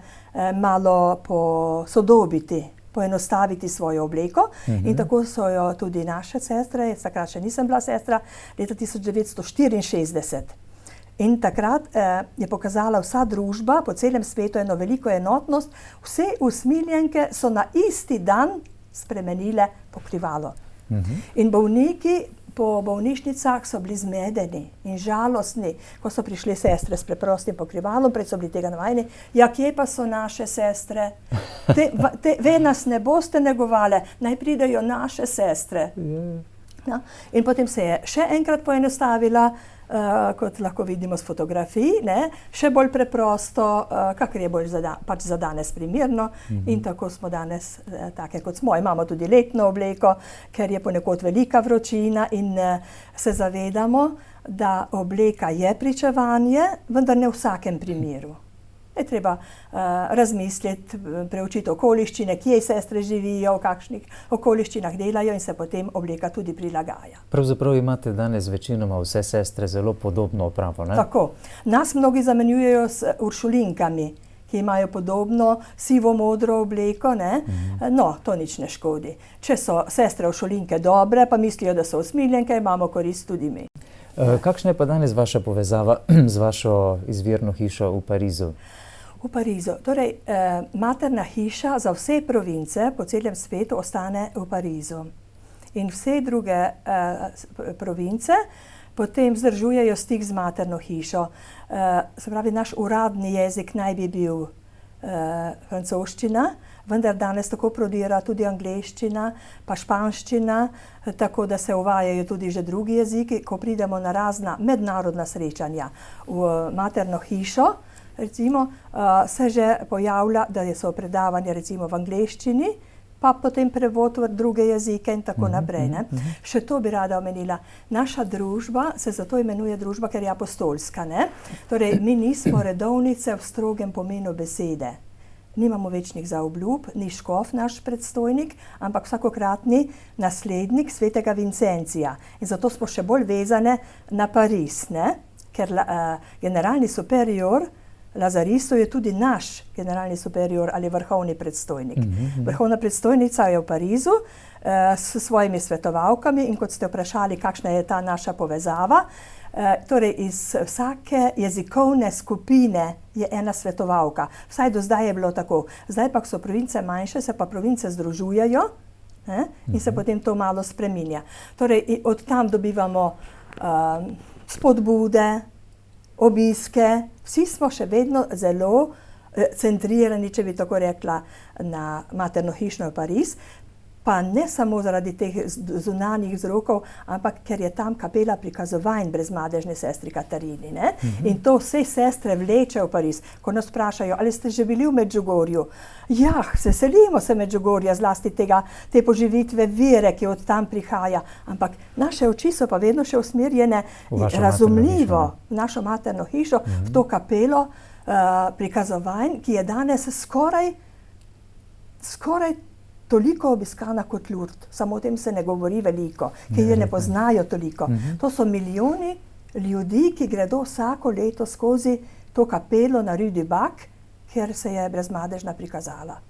malo posodobiti, poenostaviti svojo obleko. In tako so jo tudi naše sestre, takrat še nisem bila sestra, leta 1964. In takrat je pokazala vsa družba po celem svetu eno veliko enotnost. Vse usmiljenke so na isti dan spremenile pokrivalo. In bolniki po bolnišnicah so bili zmedeni in žalostni, ko so prišli sestre s preprostim pokrivalom, prej so bili tega navajeni. Ja, kje pa so naše sestre? Ve nas ne boste negovale, naj pridejo naše sestre. Ja. In potem se je še enkrat poenostavila, kot lahko vidimo s fotografij, še bolj preprosto, kakor je bolj pač za danes primerno. In tako smo danes take, kot smo. Imamo tudi letno obleko, ker je ponekod velika vročina in se zavedamo, da obleka je pričevanje, vendar ne v vsakem primeru. Je treba razmisliti, preučiti okoliščine, kje sestre živijo, v kakšnih okoliščinah delajo in se potem obleka tudi prilagaja. Pravzaprav imate danes večinoma vse sestre zelo podobno opravo, ne? Tako. Nas mnogi zamenjujejo s uršulinkami, ki imajo podobno sivo-modro obleko, ne? No, to nič ne škodi. Če so sestre uršulinke dobre, pa mislijo, da so usmiljenke, imamo korist tudi mi. Kakšna je pa danes vaša povezava z vašo izvirno hišo v Parizu? V Parizu. Torej, materna hiša za vse province po celem svetu ostane v Parizu. In vse druge province potem vzdržujejo stik z materno hišo. Se pravi, naš uradni jezik naj bi bil francoščina, vendar danes tako prodira tudi angleščina, pa španščina, tako da se uvajajo tudi že drugi jeziki. Ko pridemo na razna mednarodna srečanja v materno hišo, recimo, se že pojavlja, da so predavanja recimo v angleščini, pa potem prevod v druge jezike in tako naprej. Še to bi rada omenila. Naša družba se zato imenuje družba, ker je apostolska. Torej, mi nismo redovnice v strogem pomenu besede. Nimamo večnih zaobljub, ni škof naš predstojnik, ampak vsakokratni naslednik svetega Vincencija. In zato smo še bolj vezane na Pariz, ker generalni superior Lazaristo je tudi naš generalni superior ali vrhovni predstojnik. Vrhovna predstojnica je v Parizu s svojimi svetovalkami in kot ste vprašali, kakšna je ta naša povezava, torej iz vsake jezikovne skupine je ena svetovalka. Vsaj do zdaj je bilo tako. Zdaj pa, ko so province manjše, se pa province združujejo in se potem to malo spreminja. Torej, od tam dobivamo spodbude, obiske. Vsi smo še vedno zelo centrirani, če bi tako rekla, na materno hišo v Pariz. Pa ne samo zaradi teh zunanjih vzrokov, ampak ker je tam kapela prikazovanj brezmadežne sestri Katarini. In to vse sestre vleče v Pariz. Ko nas vprašajo, ali ste že bili v Medžugorju? Ja, veselimo se Medžugorja, zlasti te poživitve vere, ki od tam prihaja. Ampak naše oči so pa vedno še usmerjene razumljivo v našo materno hišo, v to kapelo prikazovanj, ki je danes skoraj toliko obiskana kot Lourdes. Samo o tem se ne govori veliko, ker je ne poznajo toliko. To so milijoni ljudi, ki gredo vsako leto skozi to kapelo na Rue du Bac, ker se je brezmadežna prikazala.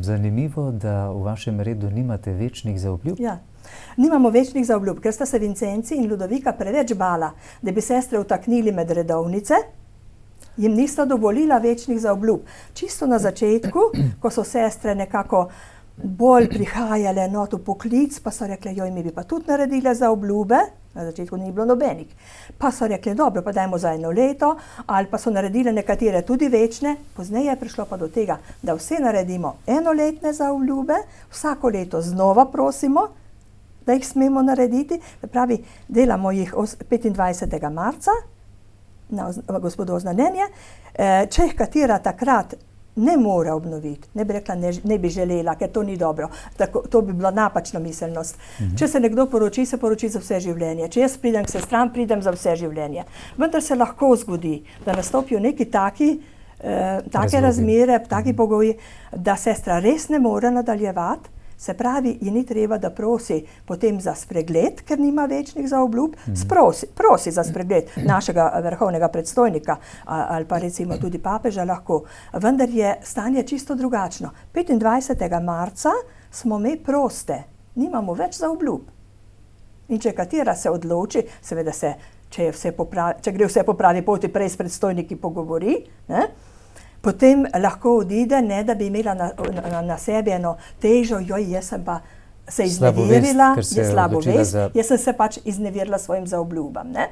Zanimivo, da v vašem redu nimate večnih zaobljub. Ja. Nimamo večnih zaobljub, ker sta se Vincenci in Ludovika preveč bala, da bi sestre vtaknili med redovnice, jim nista dovolila večnih zaobljub. Čisto na začetku, ko so sestre nekako bolj prihajale not v poklic, pa so rekli, joj, mi bi pa tudi naredile za obljube, na začetku ni bilo nobenih. Pa so rekli, dobro, pa dajmo za 1 leto, ali pa so naredile nekatere tudi večne, pozneje je prišlo pa do tega, da vse naredimo 1-letne za obljube, vsako leto znova prosimo, da jih smemo narediti, pravi, delamo jih 25. marca, na gospodovo znamenje, če jih katera takrat ne more obnoviti, ne bi rekla, ne bi želela, ker to ni dobro. To bi bila napačna miselnost. Če se nekdo poroči, se poroči za vse življenje. Če jaz pridem k sestram, pridem za vse življenje. Vendar se lahko zgodi, da nastopijo neki take razmere, taki pogoji, da sestra res ne more nadaljevati. Se pravi, ji ni treba, da prosi potem za spregled, ker nima večnih zaobljub, prosi za spregled našega vrhovnega predstojnika ali pa recimo tudi papeža lahko. Vendar je stanje čisto drugačno. 25. marca smo mi proste, nimamo več zaobljub. In če katera se odloči, seveda se, če gre vse po pravi poti, prej s predstojniki pogovori, ne? Potem lahko odide, ne da bi imela na sebi eno težo, joj, jaz sem pa se izneverila, jaz sem se pač izneverila svojim zaobljubam. Ne?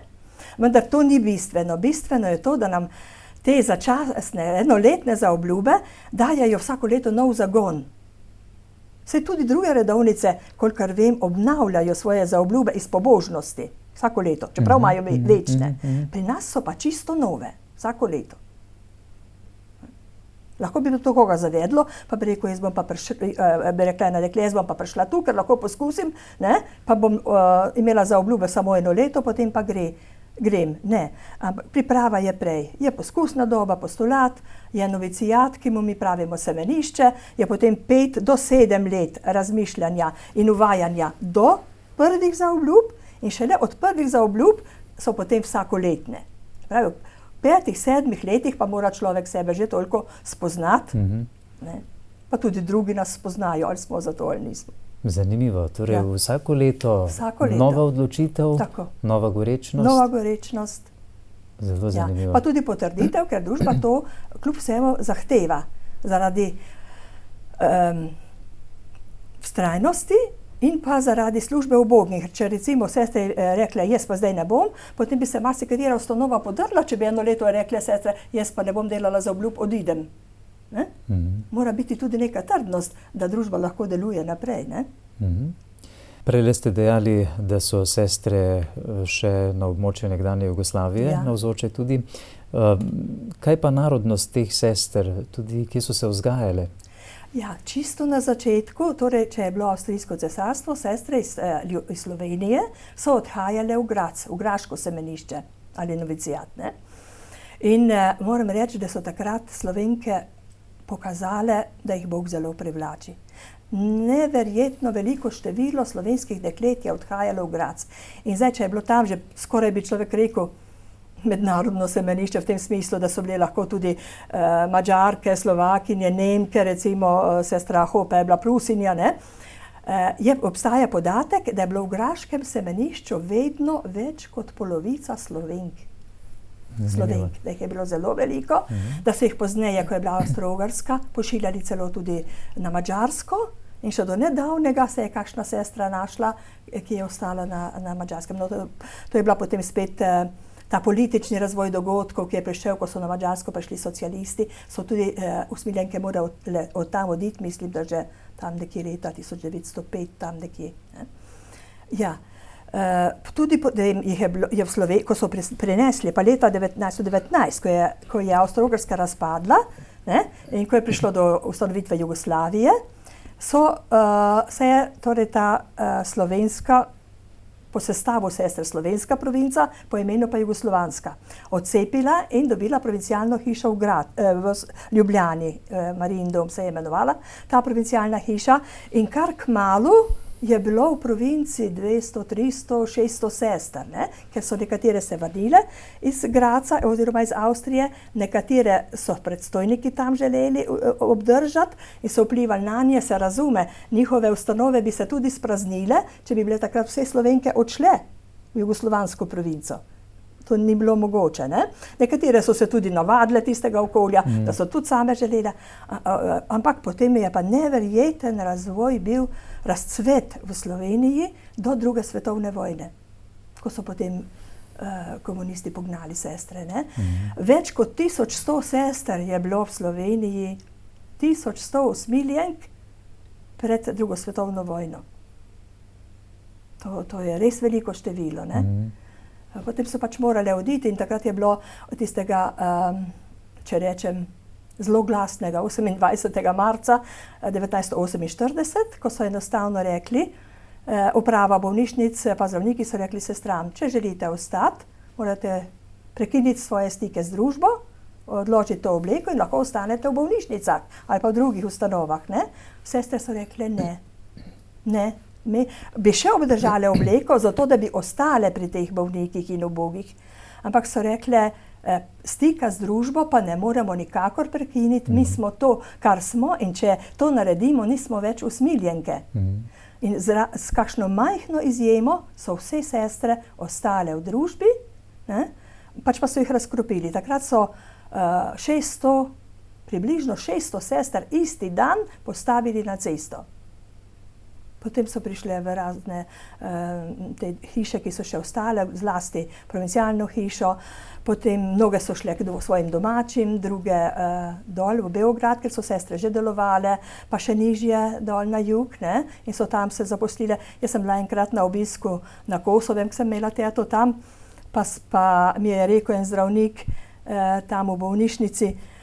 Vendar to ni bistveno. Bistveno je to, da nam te začasne, 1-letne zaobljube dajajo vsako leto nov zagon. Saj tudi druge redovnice, kolikor vem, obnavljajo svoje zaobljube iz pobožnosti vsako leto, čeprav imajo večne. Pri nas so pa čisto nove, vsako leto. Lahko bi to koga zavedlo, pa bi rekel, jaz bom pa prišla tu, ker lahko poskusim, ne? Pa bom imela zaobljube samo 1 leto, potem pa grem. Ne, ampak priprava je prej. Je poskusna doba, postulat, je novicijat, ki mu mi pravimo semenišče, je potem 5 do 7 let razmišljanja in uvajanja do prvih zaobljub in šele od prvih zaobljub so potem vsakoletne. Pravi, v 5-7 letih pa mora človek sebe že toliko spoznati, ne? Pa tudi drugi nas spoznajo, ali smo za to ali nismo. Zanimivo, torej vsako leto nova odločitev, nova gorečnost. Nova gorečnost. Zelo zanimivo. Pa tudi potrditev, ker družba to kljub vsemu zahteva zaradi vztrajnosti in pa zaradi službe ubogih. Če recimo sestre rekle, jaz pa zdaj ne bom, potem bi se marsikatera ustanova podrla, če bi 1 leto rekle sestre, jaz pa ne bom delala za obljub, odidem. Ne? Mora biti tudi neka trdnost, da družba lahko deluje naprej. Ne? Prej ste dejali, da so sestre še na območju nekdanje Jugoslavije, navzoče tudi. Kaj pa narodnost teh sester, tudi kje so se vzgajale? Ja, čisto na začetku, torej, če je bilo Avstrijsko cesarstvo, sestre iz Slovenije so odhajale v Graz, v graško semenišče ali novicijat. Ne? In moram reči, da so takrat Slovenke pokazale, da jih Bog zelo privlači. Neverjetno veliko število slovenskih deklet je odhajalo v Graz. In zdaj, če je bilo tam že skoraj bi človek rekel, mednarodno semenišče v tem smislu, da so bile lahko tudi Mađarke, Slovakinje, Nemke, recimo sestra Hope je bila Prusinja, ne? Obstaja podatek, da je bilo v graškem semenišču vedno več kot polovica Slovenk, da jih je bilo zelo veliko, da so jih pozneje, ko je bila Avstro-Ogrska, pošiljali celo tudi na Mađarsko in še do nedavnega se je kakšna sestra našla, ki je ostala na Mađarskem. No, to je bila potem spet ta politični razvoj dogodkov, ki je prišel, ko so na Mađarsko prišli socialisti, so tudi usmiljenke morali od tam oditi, mislim, da že tam nekje leta 1905, tam nekje. Ja. Tudi jih je bilo, ko so prenesli, pa leta 1919, ko je Avstro-Ogrska razpadla, ne, in ko je prišlo do ustanovitve Jugoslavije, se je torej ta slovenska, po sestavu sestre slovenska provinca, po imenu pa jugoslovanska, odcepila in dobila provincialno hišo v Ljubljani, Marijin dom se je imenovala, ta provincialna hiša, in kar kmalu je bilo v provinci 200, 300, 600 sester, ne? Ker so nekatere se vrnile iz Graca oziroma iz Avstrije, nekatere so predstojniki tam želeli obdržati in so vplivali na nje, se razume, njihove ustanove bi se tudi spraznile, če bi bile takrat vse Slovenke odšle v jugoslovansko provinco. to ni bilo mogoče. Ne? Nekatere so se tudi navadile tistega okolja, da so tudi same želele, ampak potem je pa neverjeten razvoj bil, razcvet v Sloveniji do druge svetovne vojne, ko so potem komunisti pognali sestre. Ne? Več kot 1100 sester je bilo v Sloveniji, 1100 usmiljenk pred drugo svetovno vojno. To je res veliko število. Ne? Potem so pač morali oditi in takrat je bilo tistega, če rečem, zelo glasnega 28. marca 1948, ko so enostavno rekli, uprava bolnišnic, pa zdravniki so rekli sestram, če želite ostati, morate prekiniti svoje stike z družbo, odločiti to obleko in lahko ostanete v bolnišnicah ali pa v drugih ustanovah. Ne? Sestre so rekle ne. Mi bi še obdržale obleko, zato da bi ostale pri teh bolnikih in ubogih. Ampak so rekle, stika z družbo pa ne moremo nikakor prekiniti, mi smo to, kar smo, in če to naredimo, nismo več usmiljenke. In s kakšno majhno izjemo so vse sestre ostale v družbi, ne? Pač pa so jih razkropili. Takrat so približno 600 sester isti dan postavili na cesto. Potem so prišle v razne te hiše, ki so še ostale, zlasti provincialno hišo, potem mnoge so šle k svojim domačim, druge dol v Beograd, ker so sestre že delovale, pa še nižje dol na jug, ne? In so tam se zaposlile. Jaz sem bila enkrat na obisku na Kosovem, ker sem imela teto tam, pa mi je rekel en zdravnik tam v bolnišnici,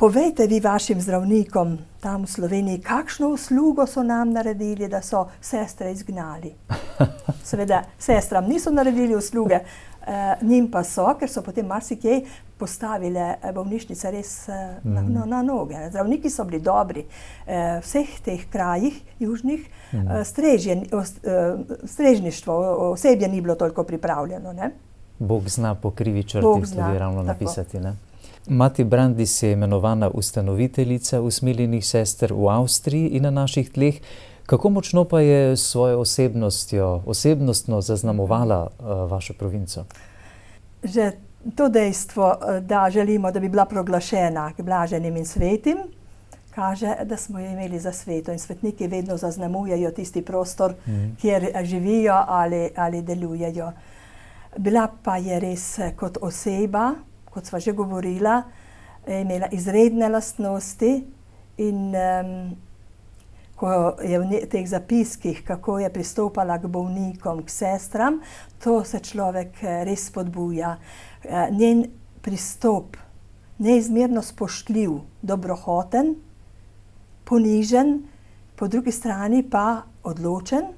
povejte vi vašim zdravnikom tam v Sloveniji, kakšno uslugo so nam naredili, da so sestre izgnali. Seveda, sestram niso naredili usluge, njim pa so, ker so potem marsikje postavile bolnišnice res na noge. Zdravniki so bili dobri. V vseh teh krajih južnih strežništvo, osebje ni bilo toliko pripravljeno. Ne? Bog zna po krivi črti tudi ravno napisati. Ne? Mati Brandis je imenovana ustanoviteljica usmiljenih sester v Avstriji in na naših tleh. Kako močno pa je svojo osebnostno zaznamovala vašo provinco? Že to dejstvo, da želimo, da bi bila proglašena k blaženim in svetim, kaže, da smo jo imeli za sveto. In svetniki vedno zaznamujejo tisti prostor, kjer živijo ali delujejo. Bila pa je res kot oseba, kot sva že govorila, je imela izredne lastnosti in ko je v teh zapiskih, kako je pristopala k bolnikom, k sestram, to se človek res spodbuja. Njen pristop, neizmerno spoštljiv, dobrohoten, ponižen, po drugi strani pa odločen,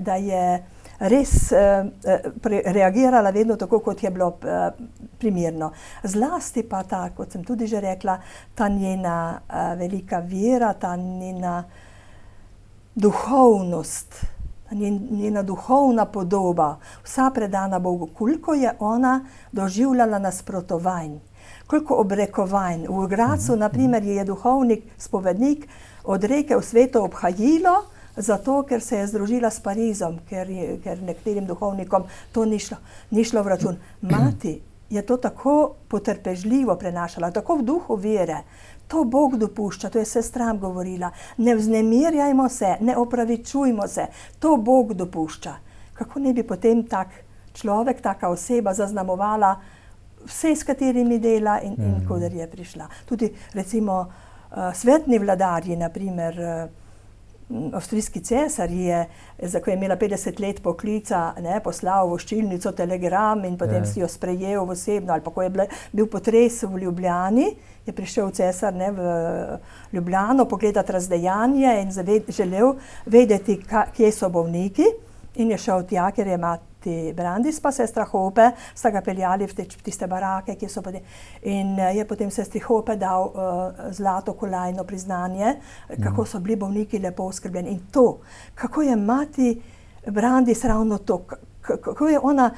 da je res reagirala vedno tako, kot je bilo primerno. Zlasti pa ta, kot sem tudi že rekla, ta njena velika vera, ta njena duhovnost, njena duhovna podoba, vsa predana Bogu, koliko je ona doživljala nasprotovanj, koliko obrekovanj. V Gradcu, na primer, je duhovnik, spovednik, odrekel sveto obhajilo, zato, ker se je združila s Parizom, ker nekaterim duhovnikom to ni šlo v račun. Mati je to tako potrpežljivo prenašala, tako v duhu vere. To Bog dopušča, to je sestram govorila. Ne vznemirjajmo se, ne opravičujmo se, to Bog dopušča. Kako ne bi potem tak človek, taka oseba zaznamovala vse, s katerimi dela in koder je prišla. Tudi recimo svetni vladarji, na primer, avstrijski cesar ko je imela 50 let poklica, poslal voščilnico telegram in potem si jo sprejel osebno, ali pa ko je bil potres v Ljubljani, je prišel cesar v Ljubljano pogledati razdejanje in želel vedeti, kje so bolniki, in je šel tja, ker je mati Brandis pa sestra Hope, sta ga peljali v tiste barake, kjer so potem. In je potem sestri Hope dal zlato kolajno priznanje, kako so bili bolniki lepo oskrbljeni. In to, kako je mati Brandis ravno to, kako je ona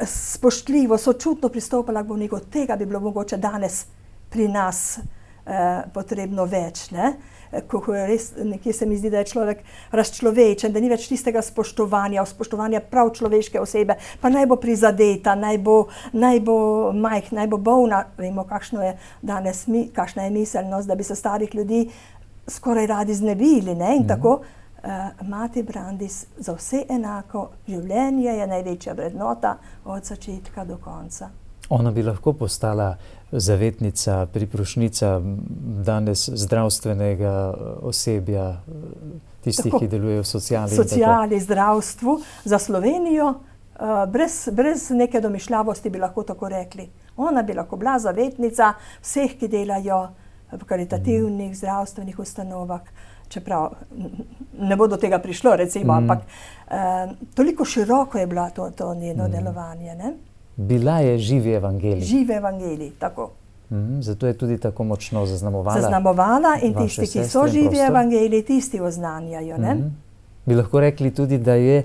spoštljivo, sočutno pristopala k bolniku, tega bi bilo mogoče danes pri nas potrebno več, ne? Ko res nekje se mi zdi, da je človek razčlovečen, da ni več tistega spoštovanja prav človeške osebe, pa naj bo prizadeta, naj bo majhna, naj bo bolna. Vemo, kakšna je miselnost, da bi se starih ljudi skoraj radi znebili, ne? In tako mati Brandis za vse enako, življenje je največja vrednota od začetka do konca. Ona bi lahko postala zavetnica, priprošnjica danes zdravstvenega osebja, tistih, ki delujejo v sociali, zdravstvu, za Slovenijo, brez neke domišljavosti bi lahko tako rekli. Ona bi lahko bila zavetnica vseh, ki delajo v karitativnih, zdravstvenih ustanovah, čeprav ne bo do tega prišlo, recimo, ampak toliko široko je bilo to njeno delovanje, ne? Bila je živi evangelij. Živi evangelij, tako. Zato je tudi tako močno zaznamovala. Zaznamovala in tisti, ki so živi evangelij, tisti oznanjajo, ne? Bi lahko rekli tudi, da je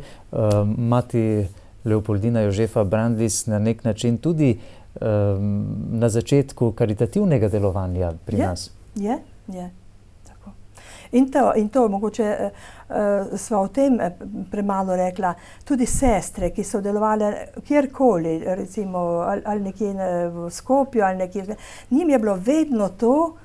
mati Leopoldina Jožefa Brandis na nek način tudi na začetku karitativnega delovanja pri nas. Je. Tako. In to mogoče sva o tem premalo rekla, tudi sestre, ki so delovale kjerkoli, recimo ali nekje v Skopju ali nekje, njim je bilo vedno to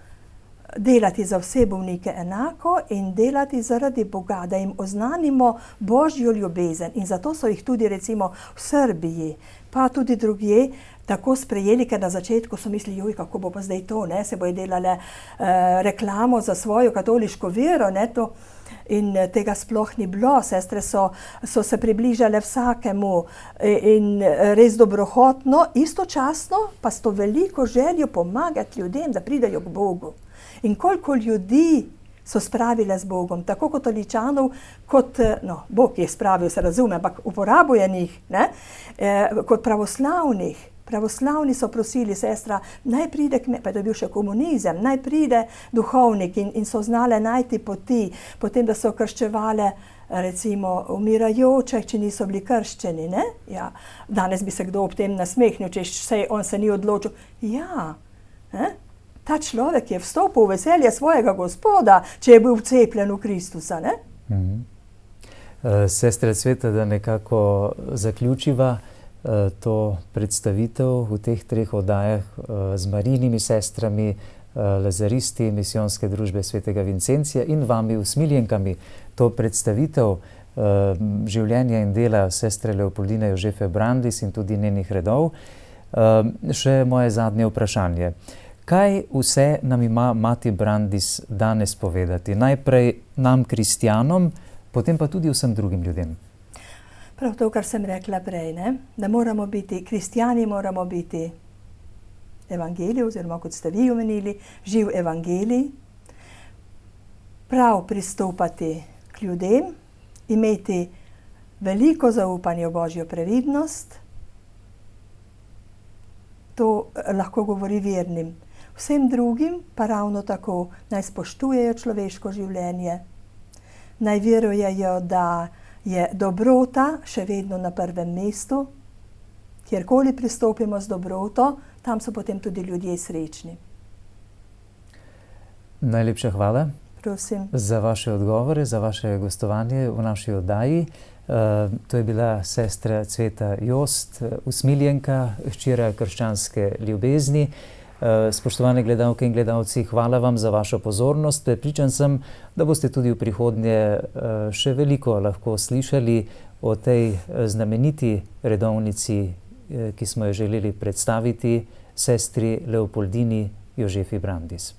delati za vse bolnike enako in delati zaradi Boga, da jim oznanimo Božjo ljubezen. In zato so jih tudi recimo v Srbiji, pa tudi drugje, tako sprejeli, ker na začetku so mislili, joj, kako bo pa zdaj to, ne, se bojo delale reklamo za svojo katoliško vero, ne, to. In tega sploh ni bilo. Sestre so se približale vsakemu in res dobrohotno, istočasno pa s to veliko željo pomagati ljudem, da pridejo k Bogu. In koliko ljudi so spravile z Bogom, tako katoličanov, kot, Bog je spravil, se razume, ampak uporabuje njih, ne, kot pravoslavnih. Pravoslavni so prosili sestra, naj pride pa je to bil še komunizem, naj pride duhovnik in so znale najti poti, potem, da so krščevale recimo umirajoče, če niso bili krščeni, ne? Ja, danes bi se kdo ob tem nasmehnil, če on se ni odločil. Ja, ne? Ta človek je vstopil v veselje svojega Gospoda, če je bil vcepljen v Kristusa, ne? Sestre Cveta, da nekako zaključiva to predstavitev v teh treh oddajah z Marijinimi sestrami, lazaristi Misijonske družbe svetega Vincencija in vami, usmiljenkami, to predstavitev življenja in dela sestre Leopoldine Jožefe Brandis in tudi njenih redov. Še moje zadnje vprašanje. Kaj vse nam ima mati Brandis danes povedati? Najprej nam, kristjanom, potem pa tudi vsem drugim ljudem. Prav to, kar sem rekla prej, ne? Da moramo biti, kristjani moramo biti evangelij, oziroma kot ste vi omenili, živ evangelij, prav pristopati k ljudem, imeti veliko zaupanje v Božjo previdnost, to lahko govori vernim. Vsem drugim pa ravno tako naj spoštujejo človeško življenje, naj verujejo, da je dobrota še vedno na prvem mestu, kjerkoli pristopimo z dobroto, tam so potem tudi ljudje srečni. Najlepša hvala. Prosim. Za vaše odgovore, za vaše gostovanje v naši oddaji. To je bila sestra Cveta Jost, usmiljenka, hčera krščanske ljubezni. Spoštovane gledalke in gledalci, hvala vam za vašo pozornost. Prepričan sem, da boste tudi v prihodnje še veliko lahko slišali o tej znameniti redovnici, ki smo jo želeli predstaviti, sestri Leopoldini Jožefi Brandis.